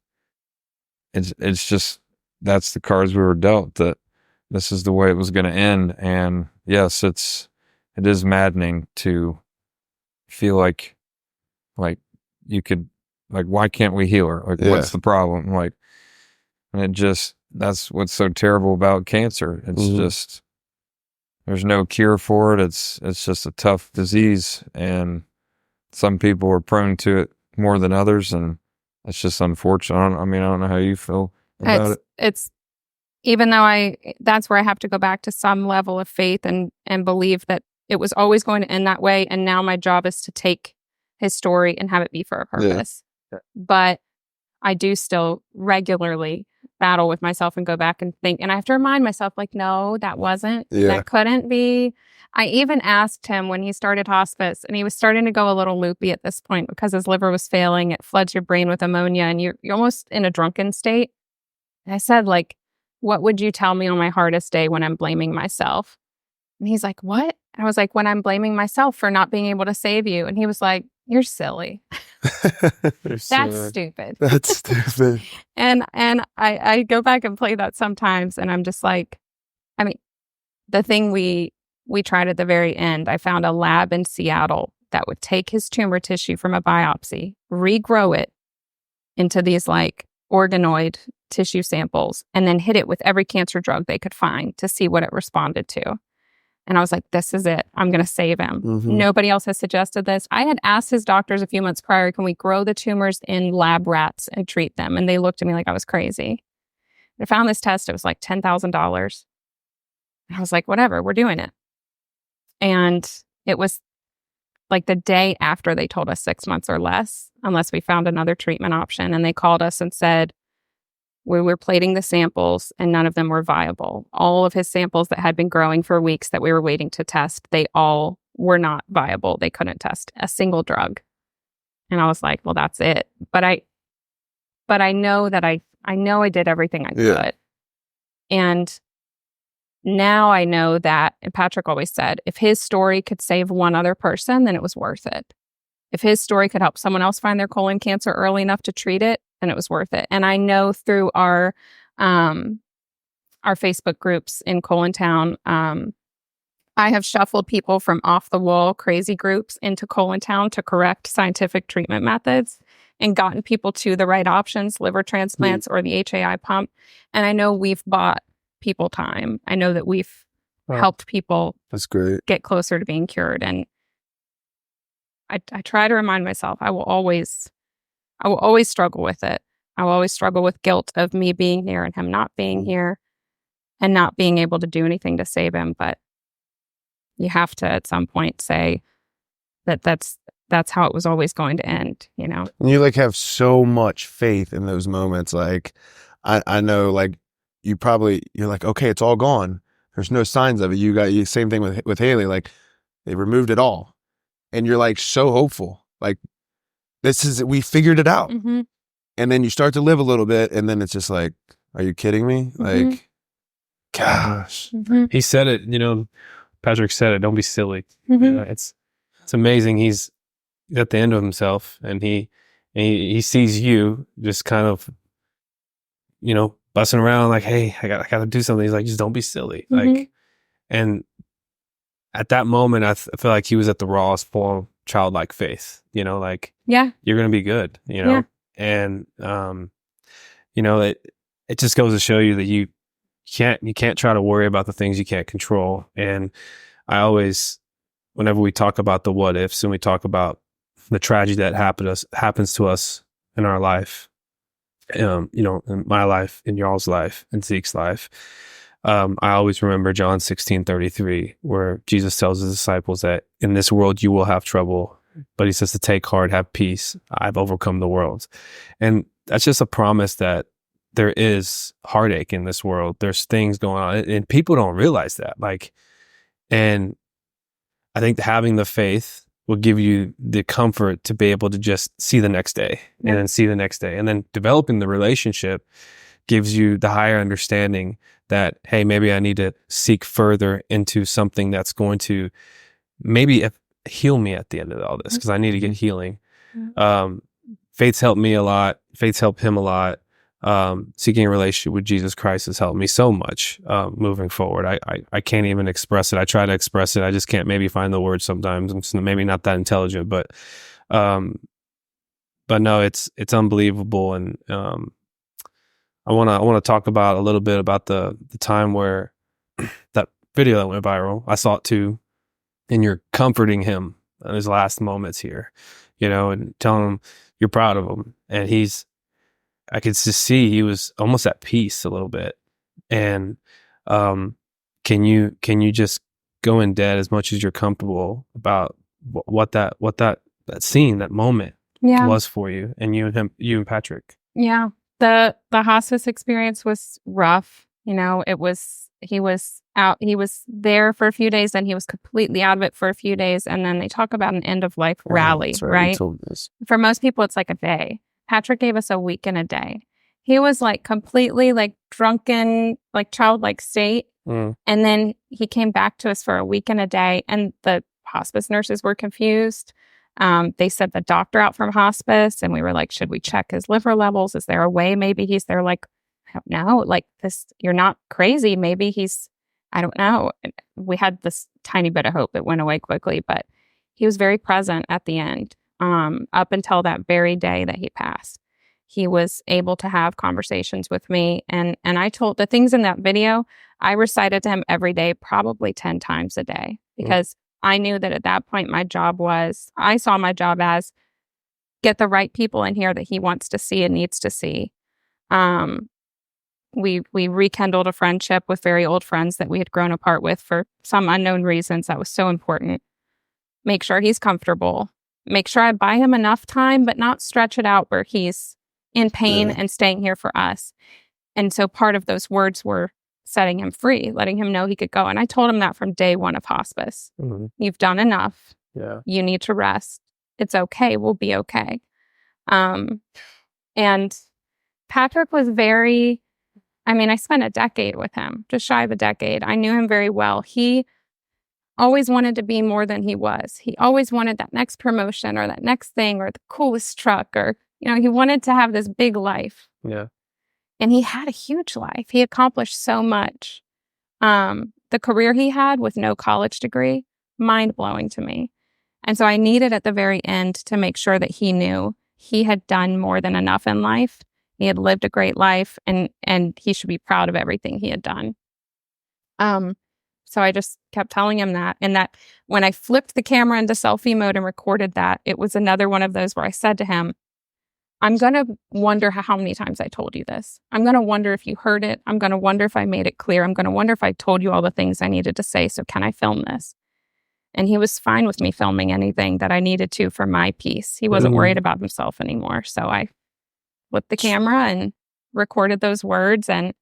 just, that's the cards we were dealt, that this is the way it was going to end. And yes, it is maddening to feel like you could, like, why can't we heal her? Like, what's the problem? Like, and that's what's so terrible about cancer. It's just, there's no cure for it. It's just a tough disease, and some people are prone to it more than others, and it's just unfortunate. I don't know how you feel about it. It's even though that's where I have to go back to some level of faith and believe that it was always going to end that way. And now my job is to take his story and have it be for a purpose. Yeah. But I do still regularly battle with myself and go back and think, and I have to remind myself, like, no, that wasn't, that couldn't be. I even asked him when he started hospice, and he was starting to go a little loopy at this point because his liver was failing. It floods your brain with ammonia and you're almost in a drunken state. And I said, like, what would you tell me on my hardest day when I'm blaming myself? And he's like, what? I was like, when I'm blaming myself for not being able to save you. And he was like, you're silly. That's stupid. That's stupid. And I go back and play that sometimes, and I'm just like, I mean, the thing we tried at the very end, I found a lab in Seattle that would take his tumor tissue from a biopsy, regrow it into these like organoid tissue samples, and then hit it with every cancer drug they could find to see what it responded to. And I was like, this is it. I'm going to save him. Nobody else has suggested this. I had asked his doctors a few months prior, can we grow the tumors in lab rats and treat them? And they looked at me like I was crazy. I found this test. It was like $10,000. I was like, whatever, we're doing it. And it was like the day after they told us 6 months or less, unless we found another treatment option. And they called us and said, we were plating the samples and none of them were viable. All of his samples that had been growing for weeks that we were waiting to test, they all were not viable. They couldn't test a single drug. And I was like, well, that's it. But I know that I know I did everything I could. And now I know that, and Patrick always said, if his story could save one other person, then it was worth it. If his story could help someone else find their colon cancer early enough to treat it, then it was worth it. And I know through our Facebook groups in Colon Town, I have shuffled people from off the wall crazy groups into Colon Town to correct scientific treatment methods and gotten people to the right options, liver transplants or the HAI pump. And I know we've bought people time. I know that we've helped people That's great. get closer to being cured. And I try to remind myself, I will always struggle with it. I will always struggle with guilt of me being here and him not being here and not being able to do anything to save him. But you have to at some point say that that's how it was always going to end, you know? And you like have so much faith in those moments. Like I know like you're like, okay, it's all gone. There's no signs of it. You got same thing with Haley. Like they removed it all. And you're like so hopeful. Like we figured it out. Mm-hmm. And then you start to live a little bit and then it's just like, are you kidding me? Mm-hmm. Like, gosh. Mm-hmm. He said it, Patrick said it, don't be silly. Mm-hmm. It's amazing. He's at the end of himself and he sees you just kind of, bussing around like, hey, I gotta do something. He's like, just don't be silly. Mm-hmm. Like, and at that moment, I feel like he was at the rawest form of childlike faith, like, Yeah. you're going to be good, Yeah. and, it just goes to show you that you can't try to worry about the things you can't control. And I always, whenever we talk about the what ifs and we talk about the tragedy that happens to us in our life, in my life, in y'all's life, in Zeke's life, I always remember John 16:33, where Jesus tells his disciples that in this world you will have trouble, but he says to take heart, have peace. I've overcome the world. And that's just a promise that there is heartache in this world. There's things going on and people don't realize that. And I think having the faith will give you the comfort to be able to just see the next day and then see the next day. And then developing the relationship gives you the higher understanding that, hey, maybe I need to seek further into something that's going to maybe heal me at the end of all this, because I need to get healing. Faith's helped me a lot. Faith's helped him a lot. Seeking a relationship with Jesus Christ has helped me so much moving forward. I can't even express it. I try to express it. I just can't maybe find the words sometimes. I'm maybe not that intelligent, but no, it's unbelievable. And I want to talk about a little bit about the time where that video that went viral. I saw it too, and you're comforting him in his last moments here, and telling him you're proud of him. And I could just see he was almost at peace a little bit. And can you just go in debt as much as you're comfortable about what that scene, that moment was for you and you and Patrick? Yeah. The hospice experience was rough. He was there for a few days, then he was completely out of it for a few days. And then they talk about an end of life rally, right? You told us. For most people, it's like a day. Patrick gave us a week and a day. He was like completely like drunken, like childlike state. And then he came back to us for a week and a day, and the hospice nurses were confused. They sent the doctor out from hospice, and we were like, should we check his liver levels? Is there a way maybe he's there? Like, I don't know. Like this, you're not crazy. Maybe I don't know. We had this tiny bit of hope. It went away quickly, but he was very present at the end. Up until that very day that he passed, he was able to have conversations with me. And I told the things in that video, I recited to him every day, probably 10 times a day, because I knew that at that point, I saw my job as get the right people in here that he wants to see and needs to see. We rekindled a friendship with very old friends that we had grown apart with for some unknown reasons. That was so important. Make sure he's comfortable. Make sure I buy him enough time, but not stretch it out where he's in pain and staying here for us. And so part of those words were setting him free, letting him know he could go. And I told him that from day one of hospice. You've done enough. Yeah. You need to rest. It's okay. We'll be okay. And Patrick was very I mean, I spent a decade with him, just shy of a decade. I knew him very well. He always wanted to be more than he was. He always wanted that next promotion or that next thing or the coolest truck or, he wanted to have this big life. Yeah. And he had a huge life. He accomplished so much. The career he had with no college degree, mind-blowing to me. And so I needed at the very end to make sure that he knew he had done more than enough in life. He had lived a great life and he should be proud of everything he had done. So I just kept telling him that. And that when I flipped the camera into selfie mode and recorded that, it was another one of those where I said to him, I'm going to wonder how many times I told you this. I'm going to wonder if you heard it. I'm going to wonder if I made it clear. I'm going to wonder if I told you all the things I needed to say. So can I film this? And he was fine with me filming anything that I needed to for my piece. He wasn't worried about himself anymore. So I flipped the camera and recorded those words. And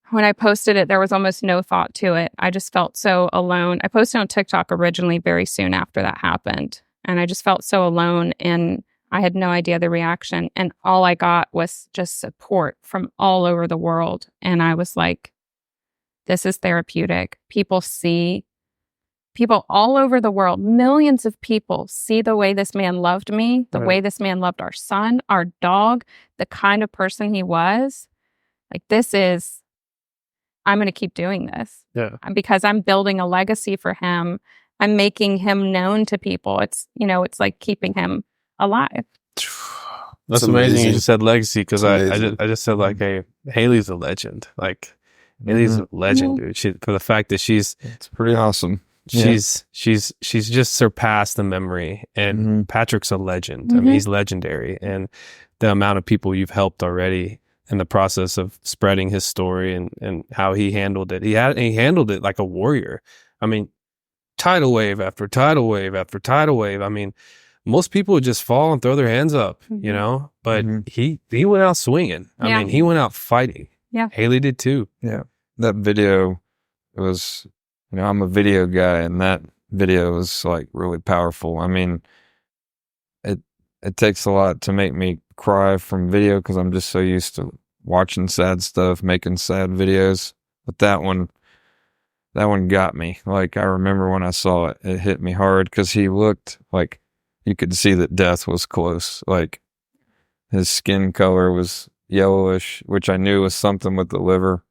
when I posted it, there was almost no thought to it. I just felt so alone. I posted on TikTok originally very soon after that happened. And I just felt so alone and I had no idea the reaction. And all I got was just support from all over the world. And I was like, this is therapeutic. People all over the world, millions of people see the way this man loved me, the way this man loved our son, our dog, the kind of person he was. Like, I'm going to keep doing this. Yeah. Because I'm building a legacy for him. I'm making him known to people. It's, it's like keeping him alive. That's amazing. You just said legacy because I just said like, hey, Haley's a legend. Like, Haley's a legend, dude. For the fact that it's pretty awesome. She's just surpassed the memory, and Patrick's a legend. I mean, he's legendary, and the amount of people you've helped already in the process of spreading his story and how he handled it. He handled it like a warrior. I mean, tidal wave after tidal wave after tidal wave. I mean, most people would just fall and throw their hands up, but he went out swinging. I mean, he went out fighting. Yeah. Haley did too. Yeah. That video was, I'm a video guy, and that video was like really powerful. I mean, it takes a lot to make me cry from video because I'm just so used to watching sad stuff, making sad videos. But that one got me. Like, I remember when I saw it, it hit me hard because he looked like you could see that death was close. Like, his skin color was yellowish, which I knew was something with the liver.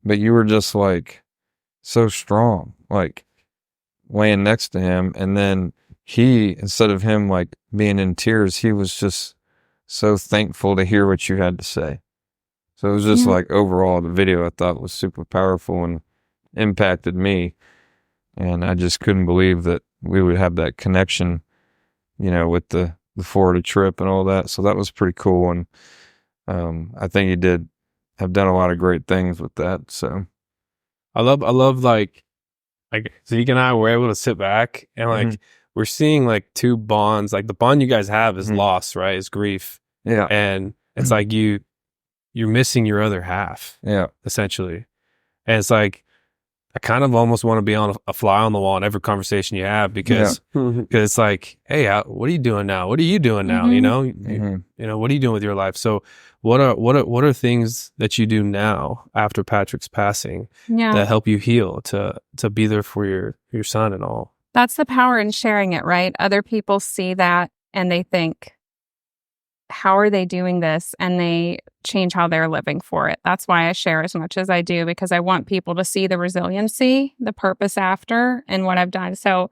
But you were just like so strong, like laying next to him. And then he, instead of him like being in tears, he was just so thankful to hear what you had to say. So it was just like overall the video I thought was super powerful and impacted me. And I just couldn't believe that we would have that connection, with the Florida trip and all that. So that was pretty cool. And I think he have done a lot of great things with that. So I love like Zeke and I were able to sit back and like we're seeing like two bonds. Like, the bond you guys have is loss, right? Is grief. Yeah. And it's like you're missing your other half. Yeah. Essentially. And it's like, I kind of almost want to be on a fly on the wall in every conversation you have because it's like, hey, what are you doing now? What are you doing now? What are you doing with your life? So what are things that you do now after Patrick's passing that help you heal to be there for your son and all? That's the power in sharing it, right? Other people see that and they think, how are they doing this? And they change how they're living for it. That's why I share as much as I do, because I want people to see the resiliency, the purpose after, and what I've done. So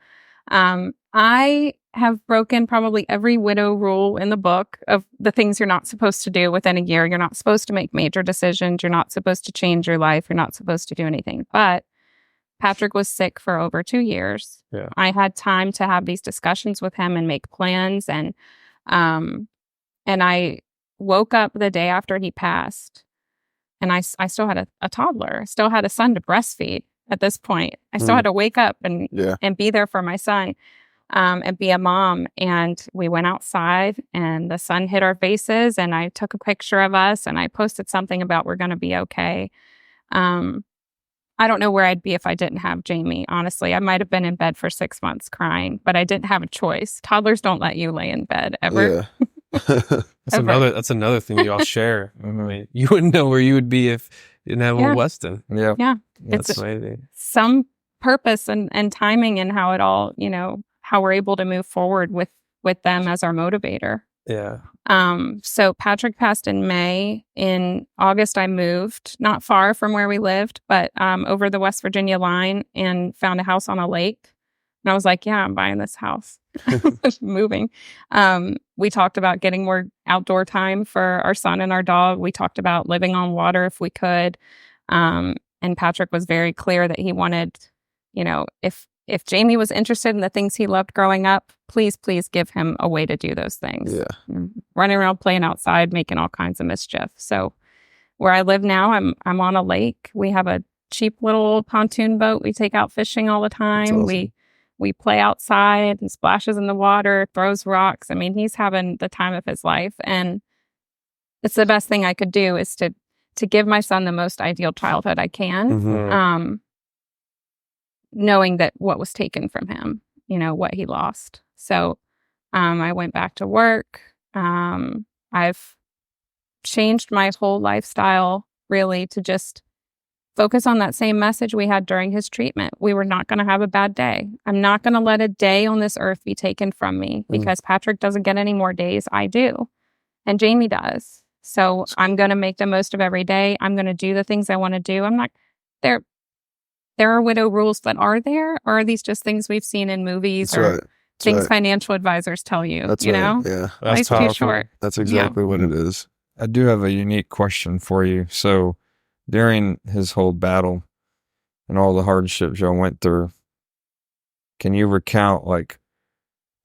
I have broken probably every widow rule in the book of the things you're not supposed to do within a year. You're not supposed to make major decisions. You're not supposed to change your life. You're not supposed to do anything. But Patrick was sick for over 2 years. Yeah. I had time to have these discussions with him and make plans. And I woke up the day after he passed, and I still had a toddler, still had a son to breastfeed at this point. I still had to wake up and be there for my son and be a mom. And we went outside, and the sun hit our faces, and I took a picture of us, and I posted something about we're going to be okay. I don't know where I'd be if I didn't have Jamie, honestly. I might have been in bed for 6 months crying, but I didn't have a choice. Toddlers don't let you lay in bed ever. That's another thing you all share. I mean, you wouldn't know where you would be if you didn't have Yeah. Weston. Yeah. Yeah. That's It's amazing. some purpose and timing and how it all, how we're able to move forward with them as our motivator. Yeah. So Patrick passed in May. In August, I moved not far from where we lived, but over the West Virginia line and found a house on a lake. And I was like, yeah, I'm buying this house. Moving. We talked about getting more outdoor time for our son and our dog. We talked about living on water if we could. And Patrick was very clear that he wanted, if Jamie was interested in the things he loved growing up, please give him a way to do those things. Yeah. Running around, playing outside, making all kinds of mischief. So where I live now, I'm on a lake. We have a cheap little pontoon boat. We take out fishing all the time. Awesome. We play outside and splashes in the water, throws rocks. I mean, he's having the time of his life. And it's the best thing I could do is to give my son the most ideal childhood I can. Mhm. Knowing that what was taken from him, what he lost. So I went back to work. I've changed my whole lifestyle really to just focus on that same message we had during his treatment. We were not going to have a bad day. I'm not going to let a day on this earth be taken from me because Patrick doesn't get any more days. I do. And Jamie does. So I'm going to make the most of every day. I'm going to do the things I want to do. I'm not there. There are widow rules, but are there? Or are these just things we've seen in movies That's or right. things financial advisors tell you? That's you right. know? Yeah. That's Life's too powerful. short. That's exactly what it is. I do have a unique question for you. So during his whole battle and all the hardships y'all went through, can you recount like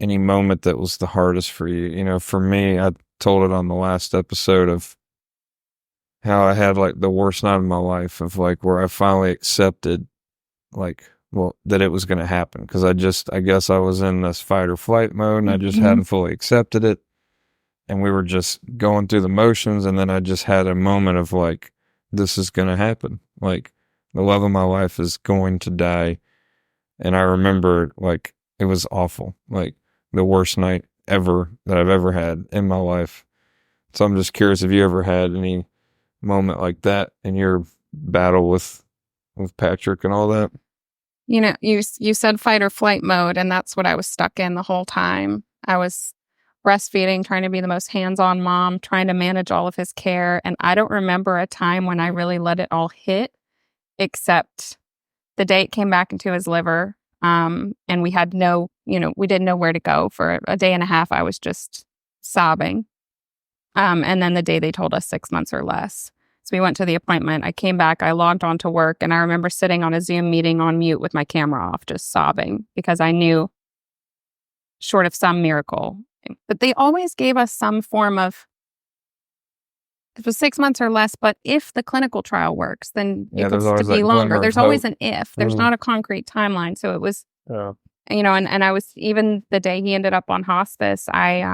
any moment that was the hardest for you? For me, I told it on the last episode of how I had like the worst night of my life of like where I finally accepted that it was going to happen. Cause I guess I was in this fight or flight mode and I just hadn't fully accepted it. And we were just going through the motions. And then I just had a moment of like, this is going to happen. Like the love of my life is going to die. And I remember like, it was awful. Like the worst night ever that I've ever had in my life. So I'm just curious if you ever had any moment like that in your battle with Patrick and all that. You said fight or flight mode, and that's what I was stuck in the whole time. I was breastfeeding, trying to be the most hands-on mom, trying to manage all of his care. And I don't remember a time when I really let it all hit, except the day it came back into his liver. And we had we didn't know where to go for a day and a half. I was just sobbing. And then the day they told us 6 months or less. So we went to the appointment. I came back, I logged on to work, and I remember sitting on a Zoom meeting on mute with my camera off, just sobbing because I knew short of some miracle. But they always gave us some form of, it was 6 months or less, but if the clinical trial works, then it could be longer. There's always an if. There's not a concrete timeline. So it was, and I was, even the day he ended up on hospice, I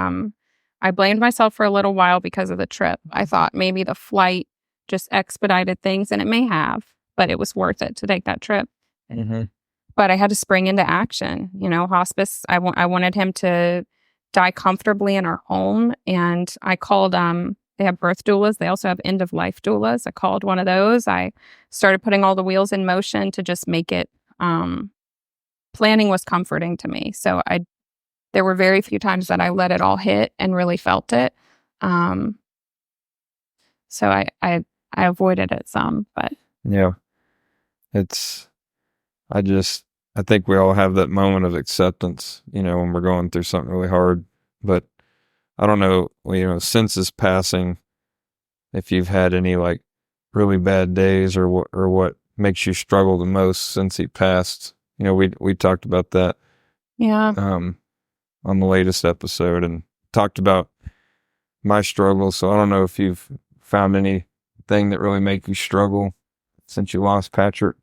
blamed myself for a little while because of the trip. I thought maybe the flight just expedited things, and it may have, but it was worth it to take that trip. Mm-hmm. But I had to spring into action. Hospice, I wanted him to die comfortably in our home. And I called, they have birth doulas. They also have end-of-life doulas. I called one of those. I started putting all the wheels in motion to just make it, planning was comforting to me. So there were very few times that I let it all hit and really felt it. So I avoided it some, but yeah, I think we all have that moment of acceptance, when we're going through something really hard. But I don't know, since his passing, if you've had any like really bad days or what makes you struggle the most since he passed. We talked about that. Yeah. On the latest episode and talked about my struggles. So I don't know if you've found anything that really make you struggle since you lost Patrick.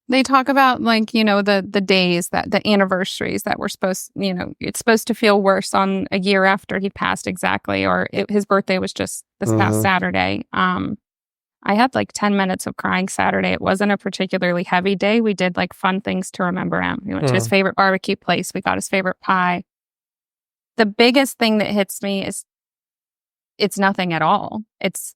They talk about the days, that the anniversaries that were supposed, it's supposed to feel worse on a year after he passed exactly, or his birthday was just this past Saturday. I had 10 minutes of crying Saturday. It wasn't a particularly heavy day. We did fun things to remember him. We went to his favorite barbecue place. We got his favorite pie. The biggest thing that hits me is it's nothing at all. It's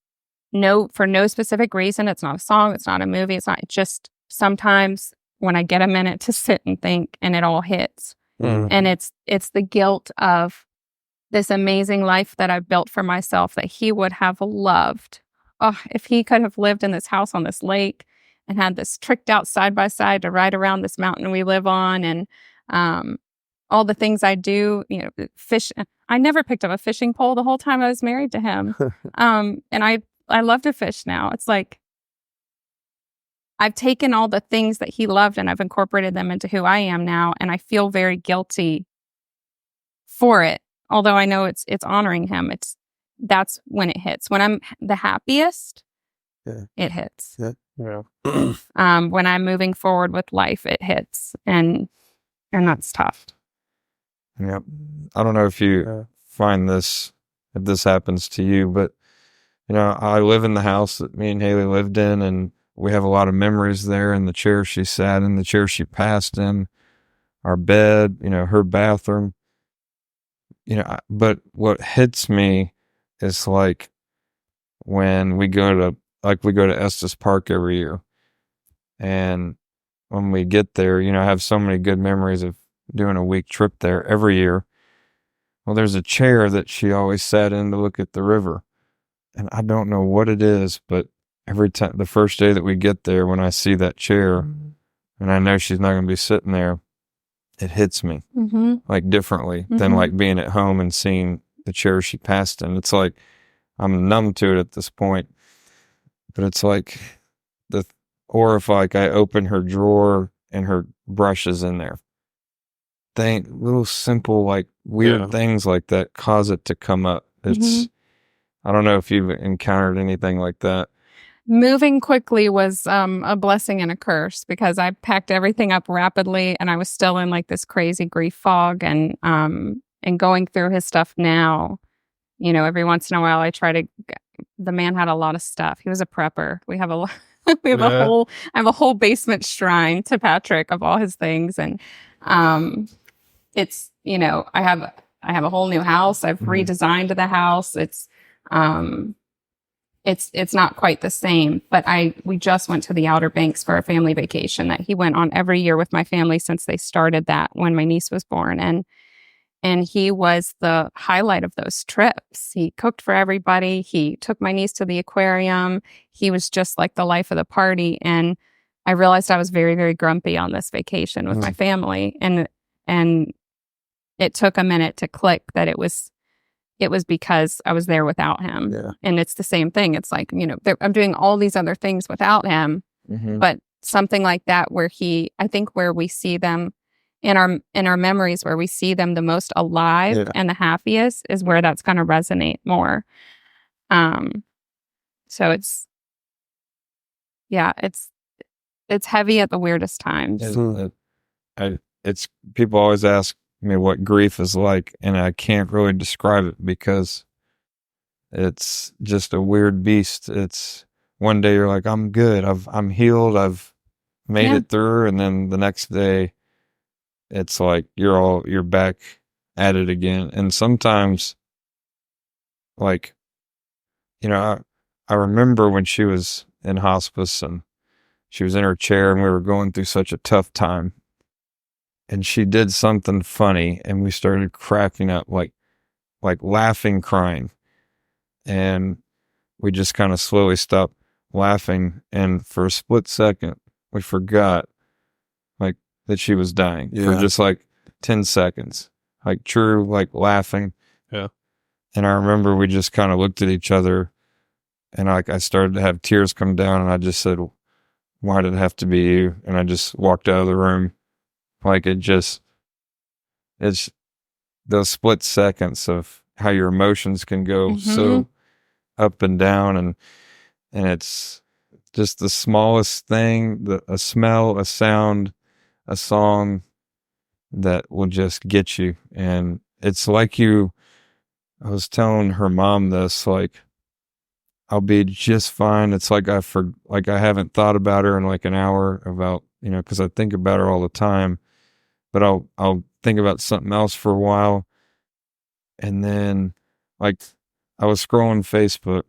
for no specific reason. It's not a song. It's not a movie. It's just sometimes when I get a minute to sit and think and it all hits. Mhm. And it's the guilt of this amazing life that I've built for myself that he would have loved. Oh, if he could have lived in this house on this lake and had this tricked out side by side to ride around this mountain we live on, and all the things I do, fish. I never picked up a fishing pole the whole time I was married to him. And I love to fish now. It's like I've taken all the things that he loved and I've incorporated them into who I am now, and I feel very guilty for it. Although I know it's honoring him. That's when it hits. When I'm the happiest, it hits. Yeah. When I'm moving forward with life, it hits, and that's tough. Yep. I don't know if you find this, if this happens to you, but I live in the house that me and Haley lived in, and we have a lot of memories there, and the chair she sat in, the chair she passed in, our bed, her bathroom. But what hits me is like when we go to Estes Park every year, and when we get there, I have so many good memories of doing a week trip there every year. Well, there's a chair that she always sat in to look at the river, and I don't know what it is, but every time, the first day that we get there, when I see that chair, and I know she's not going to be sitting there, it hits me like differently than like being at home and seeing the chair she passed in. It's like I'm numb to it at this point, but it's like or if like I open her drawer and her brush is in there. Little simple like weird things like that cause it to come up. It's I don't know if you've encountered anything like that. Moving quickly was a blessing and a curse, because I packed everything up rapidly and I was still in like this crazy grief fog, and going through his stuff now, every once in a while the man had a lot of stuff. He was a prepper. We have I have a whole basement shrine to Patrick of all his things. And it's, I have a whole new house. I've redesigned the house. It's not quite the same, but we just went to the Outer Banks for a family vacation that he went on every year with my family since they started that when my niece was born. And he was the highlight of those trips. He cooked for everybody. He took my niece to the aquarium. He was just like the life of the party. And I realized I was very, very grumpy on this vacation with my family. And it took a minute to click that it was because I was there without him. Yeah. And it's the same thing. It's like, I'm doing all these other things without him, but something like that where where we see them in our memories, where we see them the most alive and the happiest, is where that's going to resonate more. So it's heavy at the weirdest times. It's people always ask me what grief is like, and I can't really describe it because it's just a weird beast. It's one day you're like, I'm good, I'm healed, I've made it through, and then the next day it's like you're back at it again. And sometimes, like, I remember when she was in hospice and she was in her chair and we were going through such a tough time, and she did something funny and we started cracking up, like laughing, crying. And we just kind of slowly stopped laughing. And for a split second, we forgot like that she was dying for just like 10 seconds, like true, like laughing. Yeah. And I remember we just kind of looked at each other, and like I started to have tears come down, and I just said, why did it have to be you? And I just walked out of the room. Like it's those split seconds of how your emotions can go so up and down, and it's just the smallest thing, a smell, a sound, a song that will just get you. And it's like I was telling her mom this, like, I'll be just fine. It's like I haven't thought about her in like an hour about, because I think about her all the time, but I'll think about something else for a while. And then like I was scrolling Facebook,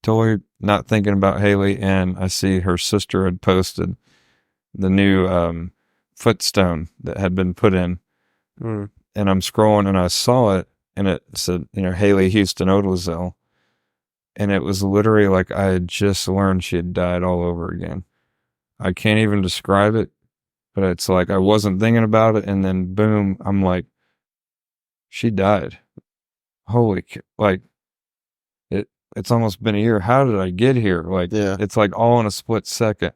totally not thinking about Haley, and I see her sister had posted the new footstone that had been put in. Mm. And I'm scrolling and I saw it, and it said, Haley Houston Odlazell. And it was literally like I had just learned she had died all over again. I can't even describe it, but it's like I wasn't thinking about it, and then boom, I'm like, she died. It's almost been a year. How did I get here? It's like all in a split second.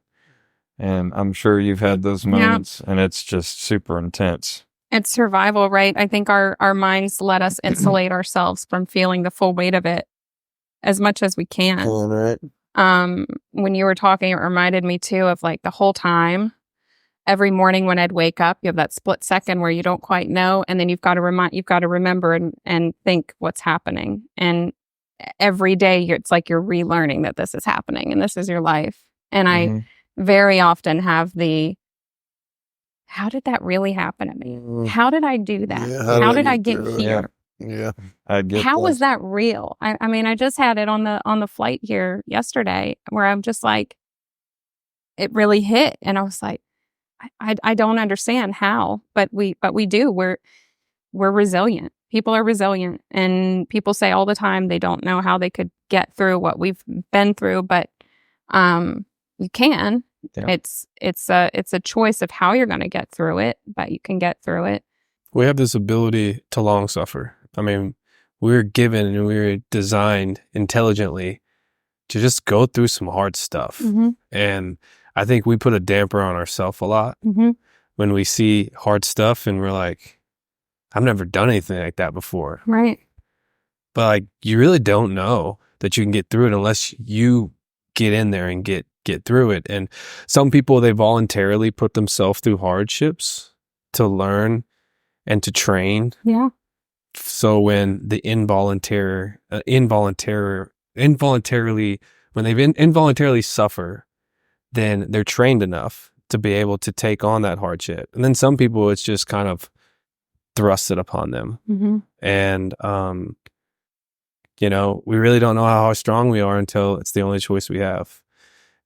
And I'm sure you've had those moments, and it's just super intense. It's survival, right? I think our minds let us insulate ourselves from feeling the full weight of it as much as we can. Right. When you were talking, it reminded me too of like the whole time, every morning when I'd wake up, you have that split second where you don't quite know. And then you've got to remember and think what's happening. And every day it's like you're relearning that this is happening and this is your life. And I very often have how did that really happen to me? How did I do that? Yeah, how did I get here? Yeah. How was that real? I mean, I just had it on the flight here yesterday where I'm just like, it really hit. And I was like, I don't understand how, but we do. We're resilient. People are resilient, and people say all the time they don't know how they could get through what we've been through, but you can. Yeah. It's a choice of how you're going to get through it, but you can get through it. We have this ability to long suffer. I mean, we're given and we're designed intelligently to just go through some hard stuff. Mm-hmm. And I think we put a damper on ourselves a lot when we see hard stuff and we're like, I've never done anything like that before. Right. But like, you really don't know that you can get through it unless you get in there and get through it. And some people, they voluntarily put themselves through hardships to learn and to train. Yeah. So when the involuntarily, when they involuntarily suffer, then they're trained enough to be able to take on that hardship. And then some people, it's just kind of thrusted upon them. Mm-hmm. And, we really don't know how strong we are until it's the only choice we have.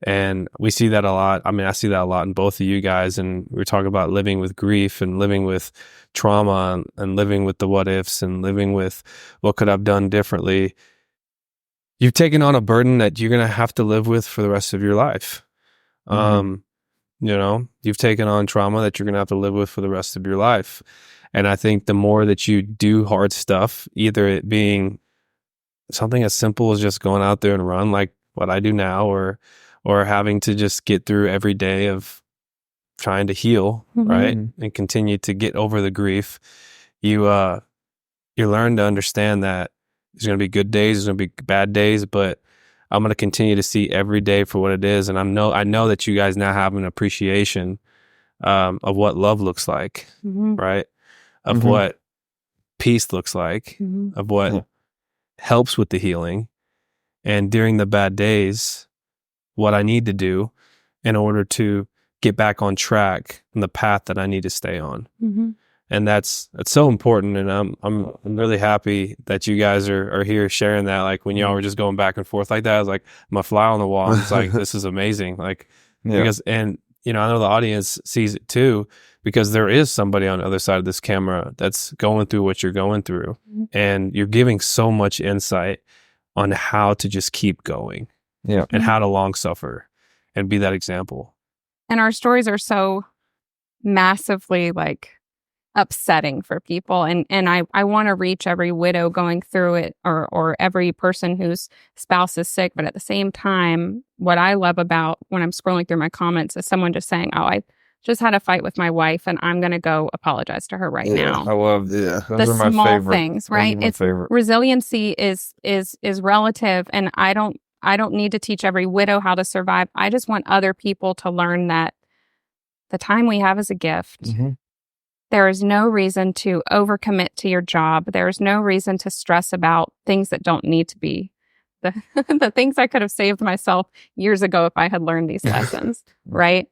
And we see that a lot. I mean, I see that a lot in both of you guys. And we're talking about living with grief and living with trauma and living with the what ifs and living with what could I've done differently. You've taken on a burden that you're going to have to live with for the rest of your life. Mm-hmm. You've taken on trauma that you're going to have to live with for the rest of your life. And I think the more that you do hard stuff, either it being something as simple as just going out there and run like what I do now, or having to just get through every day of trying to heal, right? And continue to get over the grief. You learn to understand that there's going to be good days, there's going to be bad days, but I'm going to continue to see every day for what it is. And I know that you guys now have an appreciation of what love looks like, right? Of what peace looks like, of what helps with the healing. And during the bad days, what I need to do in order to get back on track and the path that I need to stay on. And that's so important. And I'm really happy that you guys are here sharing that. Like when y'all were just going back and forth like that, I was like, I'm a fly on the wall. It's like, this is amazing. Like, because I know the audience sees it too, because there is somebody on the other side of this camera that's going through what you're going through. And you're giving so much insight on how to just keep going. Yeah. And how to long suffer and be that example. And our stories are so massively like upsetting for people. And I want to reach every widow going through it or every person whose spouse is sick. But at the same time, what I love about when I'm scrolling through my comments is someone just saying, oh, I just had a fight with my wife and I'm going to go apologize to her right now. I love the small things, right? It's resiliency is relative, and I don't need to teach every widow how to survive. I just want other people to learn that the time we have is a gift. There is no reason to overcommit to your job. There is no reason to stress about things that don't need to be. The things I could have saved myself years ago if I had learned these lessons, right?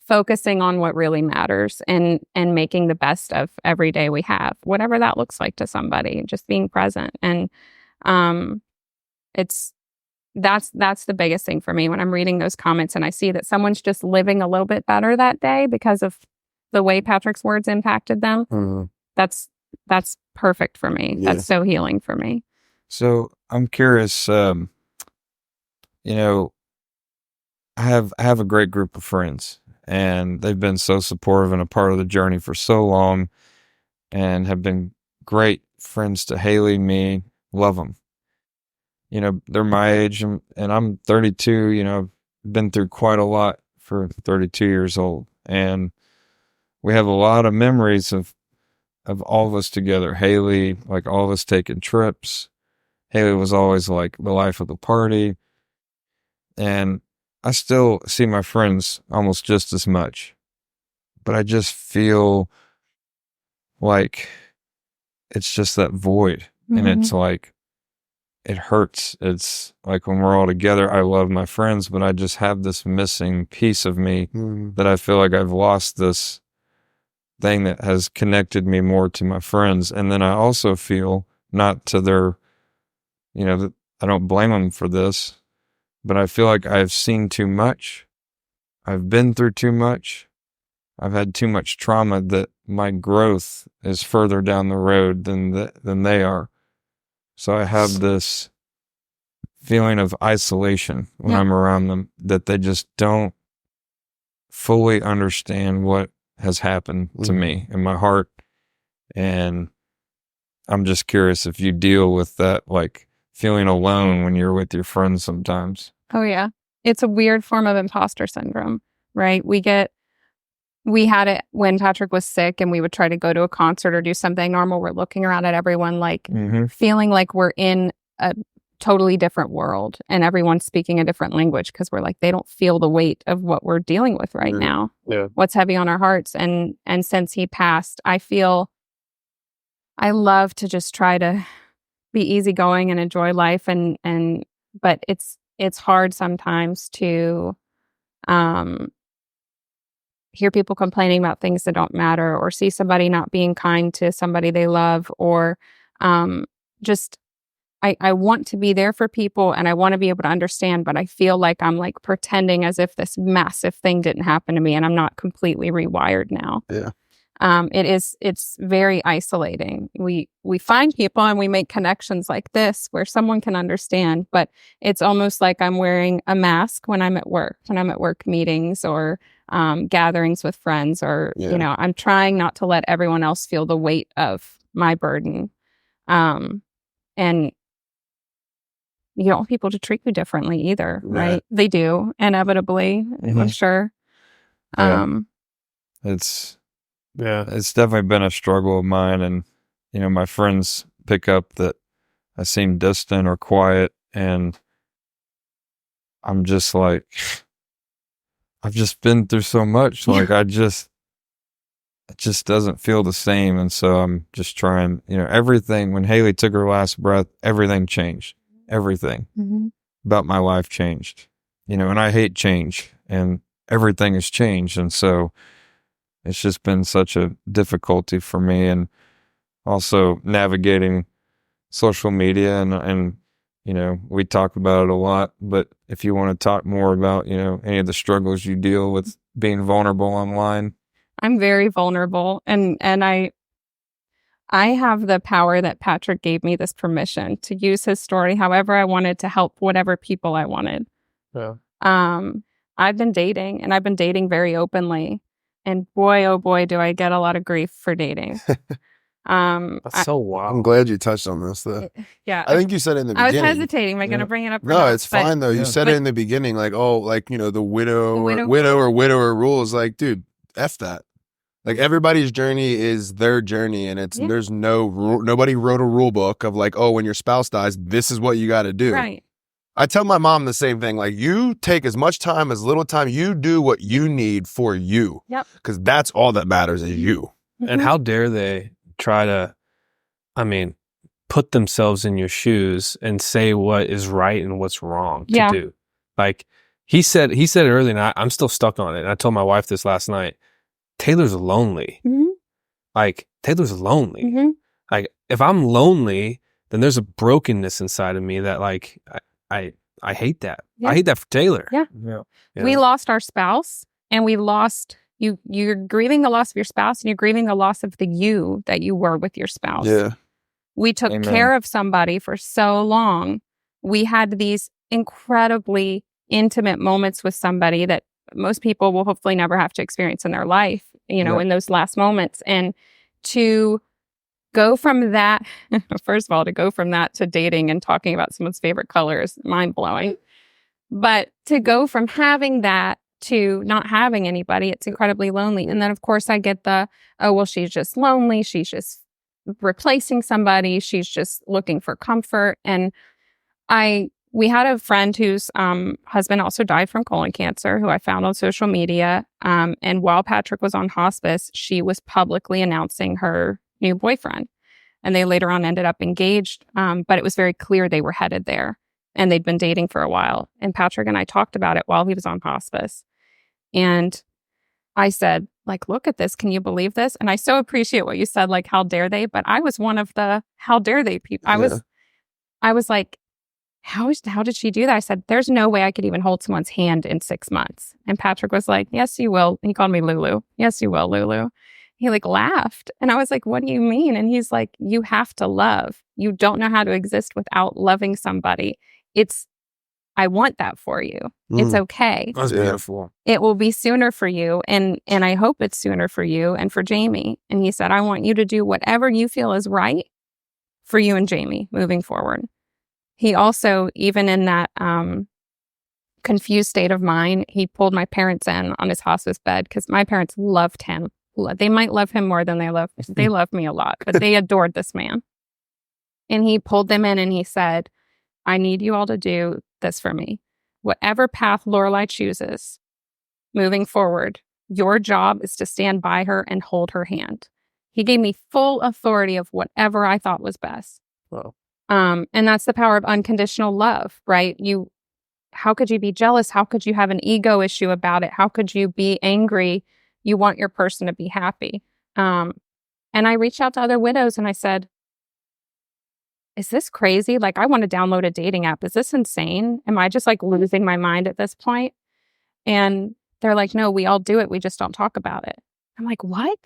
Focusing on what really matters and making the best of every day we have, whatever that looks like to somebody, just being present. And That's the biggest thing for me when I'm reading those comments and I see that someone's just living a little bit better that day because of the way Patrick's words impacted them. Mm-hmm. That's perfect for me. Yeah. That's so healing for me. So I'm curious, I have a great group of friends, and they've been so supportive and a part of the journey for so long, and have been great friends to Haley, me, love them. They're my age, and I'm 32. I've been through quite a lot for 32 years old, and we have a lot of memories of all of us together. Haley, like all of us taking trips. Haley was always like the life of the party, and I still see my friends almost just as much, but I just feel like it's just that void, and it's like, it hurts. It's like when we're all together, I love my friends, but I just have this missing piece of me that I feel like I've lost this thing that has connected me more to my friends. And then I also feel not to their, that I don't blame them for this, but I feel like I've seen too much. I've been through too much. I've had too much trauma that my growth is further down the road than they are. So I have this feeling of isolation when I'm around them, that they just don't fully understand what has happened to me in my heart. And I'm just curious if you deal with that, like feeling alone when you're with your friends sometimes. Oh yeah. It's a weird form of imposter syndrome, right? We had it when Patrick was sick and we would try to go to a concert or do something normal. We're looking around at everyone like feeling like we're in a totally different world and everyone's speaking a different language because we're like, they don't feel the weight of what we're dealing with right now. Yeah. What's heavy on our hearts. And since he passed, I love to just try to be easygoing and enjoy life but it's hard sometimes to hear people complaining about things that don't matter, or see somebody not being kind to somebody they love, or just I want to be there for people and I want to be able to understand, but I feel like I'm like pretending as if this massive thing didn't happen to me and I'm not completely rewired now. Yeah. It's very isolating. We find people and we make connections like this where someone can understand, but it's almost like I'm wearing a mask when I'm at work meetings or gatherings with friends, or I'm trying not to let everyone else feel the weight of my burden. And you don't want people to treat you differently either, right? They do, inevitably, I'm sure. It's definitely been a struggle of mine, and my friends pick up that I seem distant or quiet, and I'm just like, I've just been through so much. Like it just doesn't feel the same. And so I'm just trying, everything. When Haley took her last breath, everything changed. Everything about my life changed, and I hate change, and everything has changed. And so it's just been such a difficulty for me, and also navigating social media and we talk about it a lot, but if you want to talk more about, any of the struggles you deal with being vulnerable online. I'm very vulnerable, and I have the power that Patrick gave me, this permission to use his story however I wanted to help whatever people I wanted. Yeah. I've been dating, and I've been dating very openly, and boy, oh boy, do I get a lot of grief for dating. That's so wild. I'm glad you touched on this, though. Yeah. I think you said it in the beginning. I was hesitating. Am I going to bring it up? No, it's fine, though. You said it in the beginning, like, the widower rule is like, dude, F that. Like, everybody's journey is their journey, and there's nobody wrote a rule book of like, oh, when your spouse dies, this is what you got to do. Right. I tell my mom the same thing. Like, you take as much time, as little time, you do what you need for you. Yep. Because that's all that matters is you. And how dare they try to, put themselves in your shoes and say what is right and what's wrong to do. Like he said it earlier, and I'm still stuck on it. And I told my wife this last night. Taylor's lonely. Like, Taylor's lonely. Like, if I'm lonely, then there's a brokenness inside of me that like I hate that. Yeah. I hate that for Taylor. Yeah. You We know? lost our spouse, and we lost you're grieving the loss of your spouse, and you're grieving the loss of the you that you were with your spouse. Yeah. We took Amen. care of somebody for so long. We had these incredibly intimate moments with somebody that most people will hopefully never have to experience in their life, you know, Yeah. in those last moments. And to go from that, first of all, to go from that to dating and talking about someone's favorite color is mind blowing. But to go from having that to not having anybody, it's incredibly lonely. And then, of course, I get the, oh, well, she's just lonely. She's just replacing somebody. She's just looking for comfort. And we had a friend whose husband also died from colon cancer, who I found on social media. And while Patrick was on hospice, she was publicly announcing her new boyfriend. And they later on ended up engaged. But it was very clear they were headed there. And they'd been dating for a while. And Patrick and I talked about it while he was on hospice. And I said, like, look at this. Can you believe this? And I so appreciate what you said, like, how dare they? But I was one of the how dare they people. I was like, how did she do that? I said, there's no way I could even hold someone's hand in 6 months. And Patrick was like, yes, you will. He called me Lulu. Yes, you will, Lulu. He like laughed. And I was like, what do you mean? And he's like, you have to love. You don't know how to exist without loving somebody. I want that for you. It's okay. That's beautiful. It will be sooner for you. And I hope it's sooner for you and for Jamie. And he said, I want you to do whatever you feel is right for you and Jamie moving forward. He also, even in that confused state of mind, he pulled my parents in on his hospice bed because my parents loved him. They might love him more than they love me a lot, but they adored this man. And he pulled them in and he said, I need you all to do this for me. Whatever path Lorelai chooses moving forward, your job is to stand by her and hold her hand. He gave me full authority of whatever I thought was best. Wow. And that's the power of unconditional love, right? How could you be jealous? How could you have an ego issue about it? How could you be angry? You want your person to be happy. And I reached out to other widows and I said, is this crazy? Like, I want to download a dating app. Is this insane? Am I just like losing my mind at this point? And they're like, no, we all do it. We just don't talk about it. I'm like, what?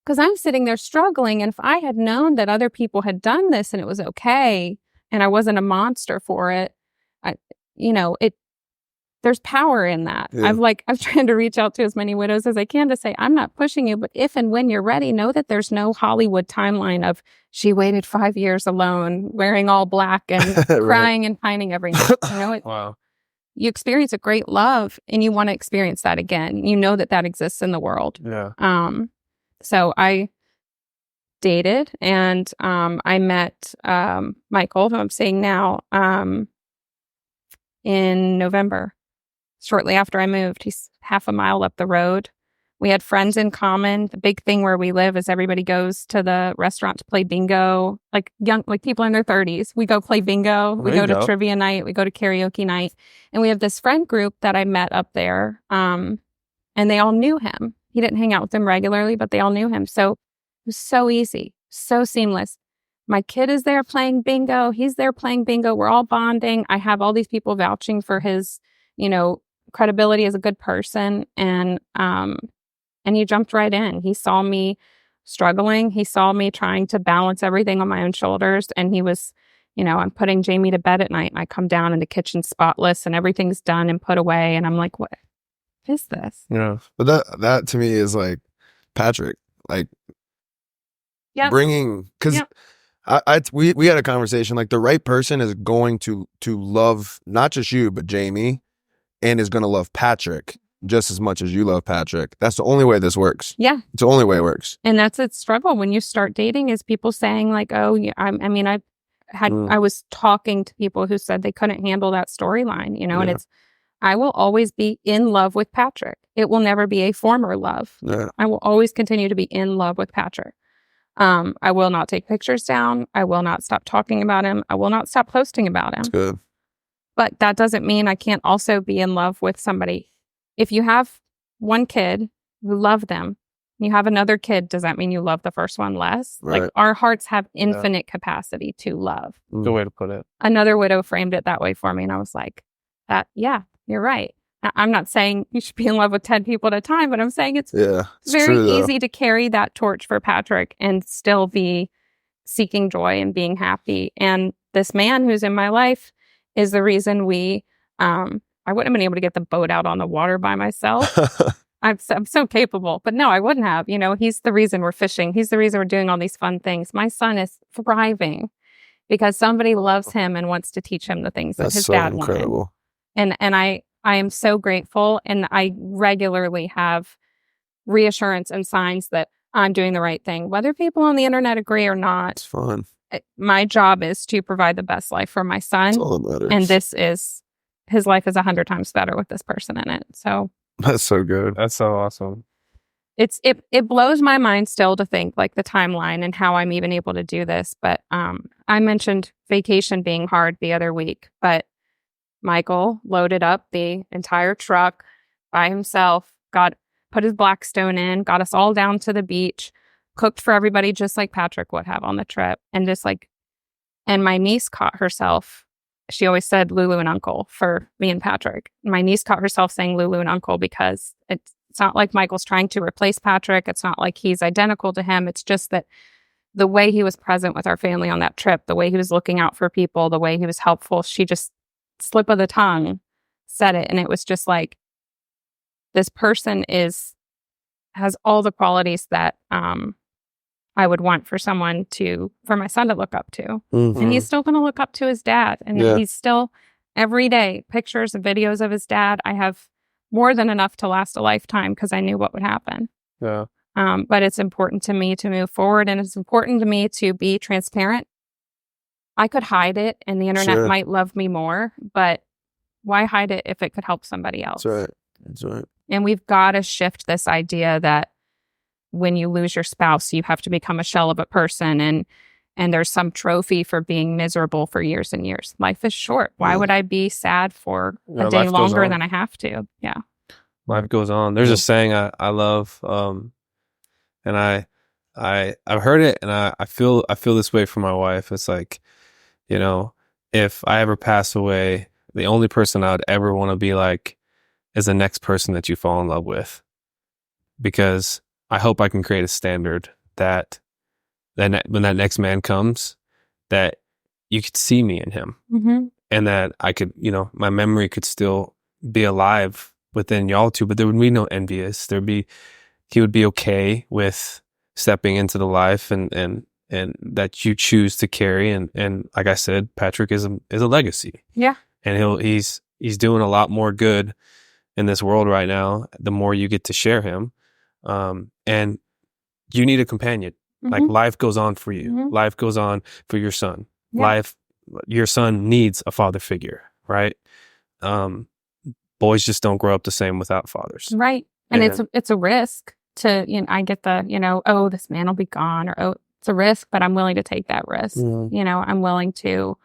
Because I'm sitting there struggling. And if I had known that other people had done this and it was okay, and I wasn't a monster for it, there's power in that. Yeah. I've tried to reach out to as many widows as I can to say, I'm not pushing you, but if and when you're ready, know that there's no Hollywood timeline of she waited 5 years alone, wearing all black and Right. crying and pining every night. Wow. You experience a great love and you want to experience that again. You know that exists in the world. Yeah. So I dated and I met Michael, who I'm seeing now, in November. Shortly after I moved. He's half a mile up the road. We had friends in common. The big thing where we live is everybody goes to the restaurant to play bingo. Like people in their 30s. We go play bingo. We go to trivia night. We go to karaoke night. And we have this friend group that I met up there. And they all knew him. He didn't hang out with them regularly, but they all knew him. So it was so easy, so seamless. My kid is there playing bingo. He's there playing bingo. We're all bonding. I have all these people vouching for his, credibility as a good person. And he jumped right in. He saw me struggling. He saw me trying to balance everything on my own shoulders. And he was, I'm putting Jamie to bed at night. And I come down and the kitchen's spotless and everything's done and put away. And I'm like, what is this? Yeah. But that to me is like Patrick, like bringing, because we had a conversation, like the right person is going to love not just you, but Jamie, and is going to love Patrick just as much as you love Patrick. That's the only way this works. Yeah. It's the only way it works. And that's its struggle when you start dating, is people saying like, oh, yeah, I was talking to people who said they couldn't handle that storyline, and I will always be in love with Patrick. It will never be a former love. Yeah. I will always continue to be in love with Patrick. I will not take pictures down. I will not stop talking about him. I will not stop posting about him. That's good. But that doesn't mean I can't also be in love with somebody. If you have one kid, you love them, You have another kid. Does that mean you love the first one less? Right. Like our hearts have infinite capacity to love. Good way to put it. Another widow framed it that way for me. And I was like, yeah, you're right. I'm not saying you should be in love with 10 people at a time, but I'm saying it's very true, easy to carry that torch for Patrick and still be seeking joy and being happy. And this man who's in my life is the reason I wouldn't have been able to get the boat out on the water by myself. I'm so capable, but no, I wouldn't have. He's the reason we're fishing. He's the reason we're doing all these fun things. My son is thriving because somebody loves him and wants to teach him the things that his dad incredible. wanted. And I am so grateful, and I regularly have reassurance and signs that I'm doing the right thing, whether people on the internet agree or not. It's fun. My job is to provide the best life for my son, That's all that matters. and his life is 100 times better with this person in it. So that's so good. That's so awesome. It blows my mind still to think like the timeline and how I'm even able to do this. But I mentioned vacation being hard the other week, but Michael loaded up the entire truck by himself, put his Blackstone in, got us all down to the beach, cooked for everybody just like Patrick would have on the trip. And and my niece caught herself. She always said Lulu and Uncle for me and Patrick. My niece caught herself saying Lulu and Uncle because it's not like Michael's trying to replace Patrick. It's not like he's identical to him. It's just that the way he was present with our family on that trip, the way he was looking out for people, the way he was helpful, she just slip of the tongue said it. And it was just like, this person has all the qualities that I would want for my son to look up to. Mm-hmm. And he's still going to look up to his dad. And he's still every day, pictures and videos of his dad. I have more than enough to last a lifetime because I knew what would happen. Yeah. But it's important to me to move forward, and it's important to me to be transparent. I could hide it and the internet might love me more, but why hide it if it could help somebody else? That's right. And we've got to shift this idea that when you lose your spouse, you have to become a shell of a person, and there's some trophy for being miserable for years and years. Life is short. Why would I be sad for a day longer than I have to? Yeah. Life goes on. There's a saying I love, and I've heard it, and I feel this way for my wife. It's like, if I ever pass away, the only person I would ever want to be like is the next person that you fall in love with, because I hope I can create a standard that then when that next man comes, that you could see me in him, and that I could, my memory could still be alive within y'all two, but there would be no envious. He would be okay with stepping into the life and that you choose to carry. And like I said, Patrick is a legacy. Yeah. And he's doing a lot more good in this world right now, the more you get to share him. And you need a companion. Like life goes on for you. Life goes on for your son. Yeah. Your son needs a father figure, right? Boys just don't grow up the same without fathers. Right. And it's a risk to, I get the, oh, this man will be gone, or, oh, it's a risk, but I'm willing to take that risk. I'm willing to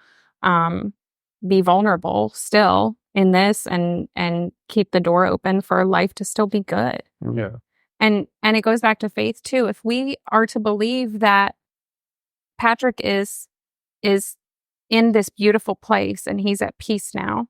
be vulnerable still in this and keep the door open for life to still be good. Yeah. And it goes back to faith too. If we are to believe that Patrick is in this beautiful place and he's at peace now,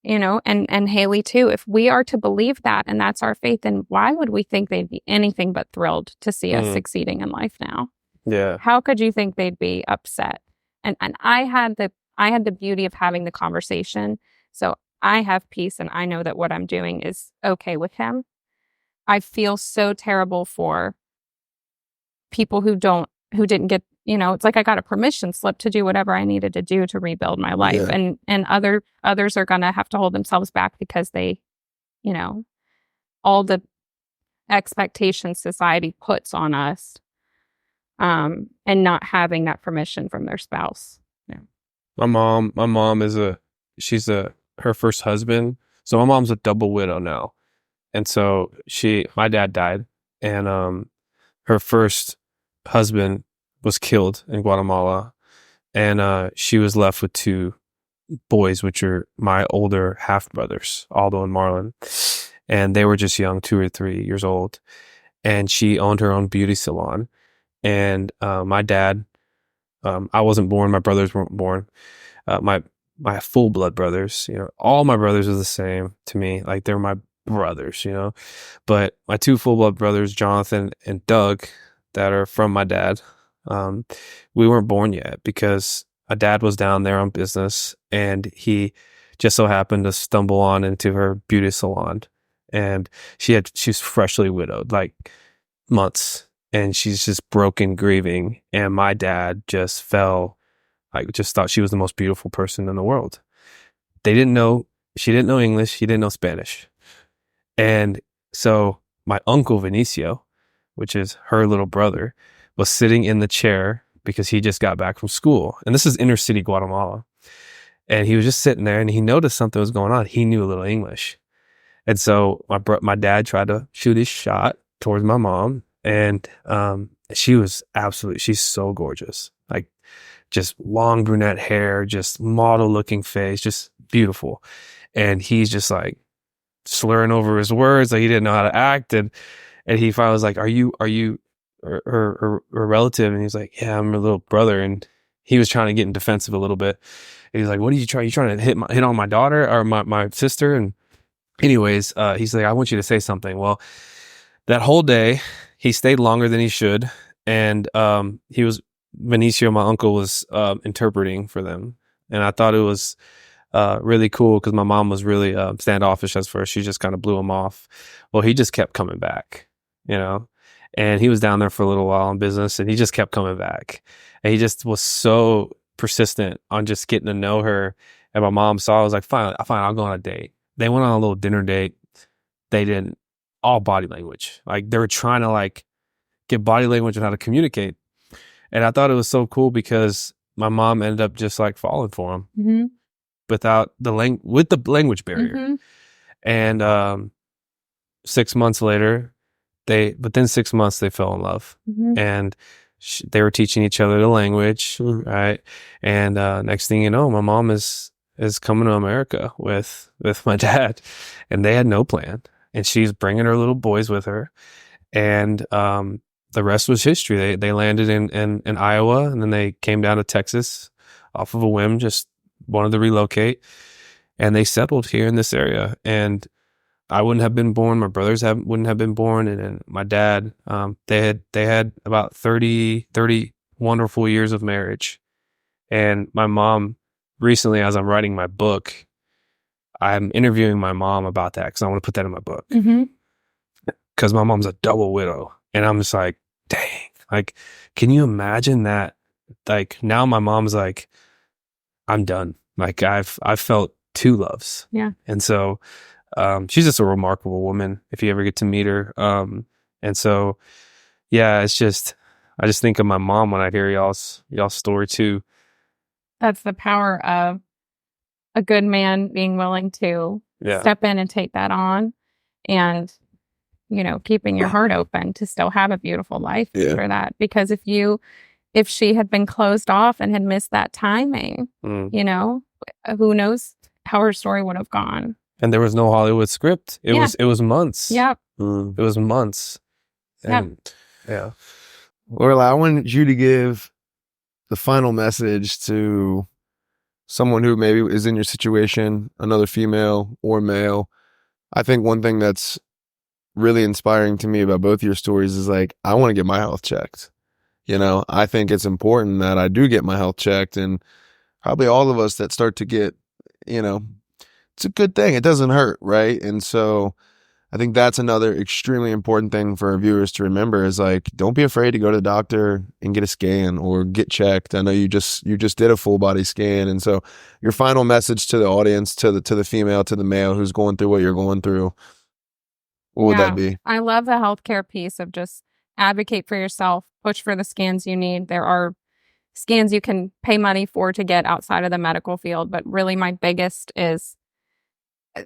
and Haley too, if we are to believe that and that's our faith, then why would we think they'd be anything but thrilled to see us succeeding in life now? Yeah. How could you think they'd be upset? And I had the beauty of having the conversation. So I have peace and I know that what I'm doing is okay with him. I feel so terrible for people who didn't get, it's like I got a permission slip to do whatever I needed to do to rebuild my life. Yeah. And others are going to have to hold themselves back because they, all the expectations society puts on us, and not having that permission from their spouse. Yeah. My mom is her first husband. So my mom's a double widow now. And so my dad died, and her first husband was killed in Guatemala, and she was left with two boys, which are my older half brothers, Aldo and Marlon, and they were just young, 2 or 3 years old. and she owned her own beauty salon. And my dad, I wasn't born. My brothers weren't born. My full blood brothers, all my brothers are the same to me. Like they're my brothers, But my two full blood brothers, Jonathan and Doug, that are from my dad, we weren't born yet because my dad was down there on business, and he just so happened to stumble on into her beauty salon, and she's freshly widowed, like months, and she's just broken, grieving, and my dad just just thought she was the most beautiful person in the world. She didn't know English, he didn't know Spanish. And so my uncle Vinicio, which is her little brother, was sitting in the chair because he just got back from school. And this is inner city Guatemala. And he was just sitting there, and he noticed something was going on. He knew a little English. And so my dad tried to shoot his shot towards my mom. And she's so gorgeous. Like just long brunette hair, just model looking face, just beautiful. And he's just like slurring over his words, like he didn't know how to act. And he finally was like, are you her relative? And he's like, yeah, I'm her little brother. And he was trying to get defensive a little bit. And he's like, what are you trying? You trying to hit on my daughter or my sister? And anyways, he's like, I want you to say something. Well, that whole day he stayed longer than he should. And Benicio, my uncle, was interpreting for them. And I thought it was really cool because my mom was really standoffish at first. She just kind of blew him off. Well, he just kept coming back, and he was down there for a little while in business, and he just kept coming back. And he just was so persistent on just getting to know her. And my mom saw, I was like, fine, I'll go on a date. They went on a little dinner date. They didn't, all body language. Like they were trying to like get body language on how to communicate. And I thought it was so cool because my mom ended up just like falling for him. Mm-hmm. Without with the language barrier. Mm-hmm. And 6 months later, they fell in love. Mm-hmm. And they were teaching each other the language, right? And next thing you know, my mom is coming to America with my dad, and they had no plan. And she's bringing her little boys with her, and the rest was history. They landed in Iowa, and then they came down to Texas off of a whim, just wanted to relocate, and they settled here in this area. And I wouldn't have been born. My brothers wouldn't have been born. And my dad, they had about 30 wonderful years of marriage. And my mom, recently, as I'm writing my book, I'm interviewing my mom about that because I want to put that in my book. Because my mom's a double widow. And I'm just like, dang, like, can you imagine that? Like now my mom's like, I'm done. Like I've felt two loves. Yeah. And so she's just a remarkable woman if you ever get to meet her. And so yeah, it's just I just think of my mom when I hear y'all's story too. That's the power of a good man being willing to step in and take that on, and keeping your heart open to still have a beautiful life for that. Because if she had been closed off and had missed that timing, who knows how her story would have gone. And there was no Hollywood script. It was months. Yep. It was months. And, yeah. Lorelai, I wanted you to give the final message to someone who maybe is in your situation, another female or male. I think one thing that's really inspiring to me about both your stories is like, I want to get my health checked. I think it's important that I do get my health checked, and probably all of us that start to get, it's a good thing. It doesn't hurt, right? And so I think that's another extremely important thing for our viewers to remember is like, don't be afraid to go to the doctor and get a scan or get checked. I know you just did a full body scan. And so your final message to the audience, to the female, to the male who's going through what you're going through, what would that be? I love the healthcare piece of just advocate for yourself, push for the scans you need. There are scans you can pay money for to get outside of the medical field. But really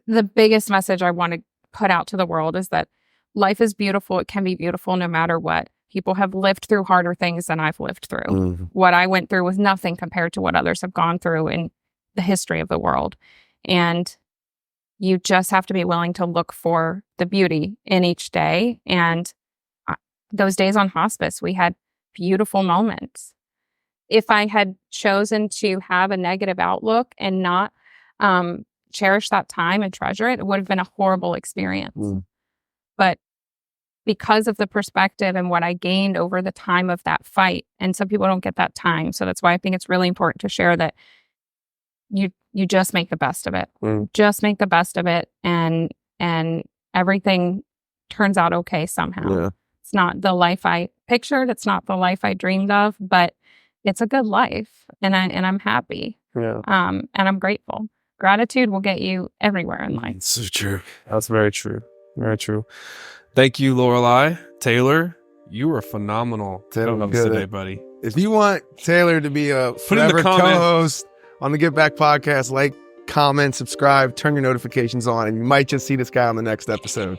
the biggest message I want to put out to the world is that life is beautiful. It can be beautiful no matter what. People have lived through harder things than I've lived through. Mm-hmm. What I went through was nothing compared to what others have gone through in the history of the world. And you just have to be willing to look for the beauty in each day. And those days on hospice, we had beautiful moments. If I had chosen to have a negative outlook and not cherish that time and treasure it, it would have been a horrible experience. But because of the perspective and what I gained over the time of that fight, and some people don't get that time. So that's why I think it's really important to share that you just make the best of it. Just make the best of it, and everything turns out okay somehow. Yeah. It's not the life I pictured. It's not the life I dreamed of, but it's a good life, and I'm happy. Yeah. And I'm grateful. Gratitude will get you everywhere in life. So true. That's very true. Very true. Thank you, Lorelai. Taylor, you were phenomenal Taylor, today, buddy. If you want Taylor to be a Put in the forever comment. co-host on the Get Back podcast, like, comment, subscribe, turn your notifications on, and you might just see this guy on the next episode.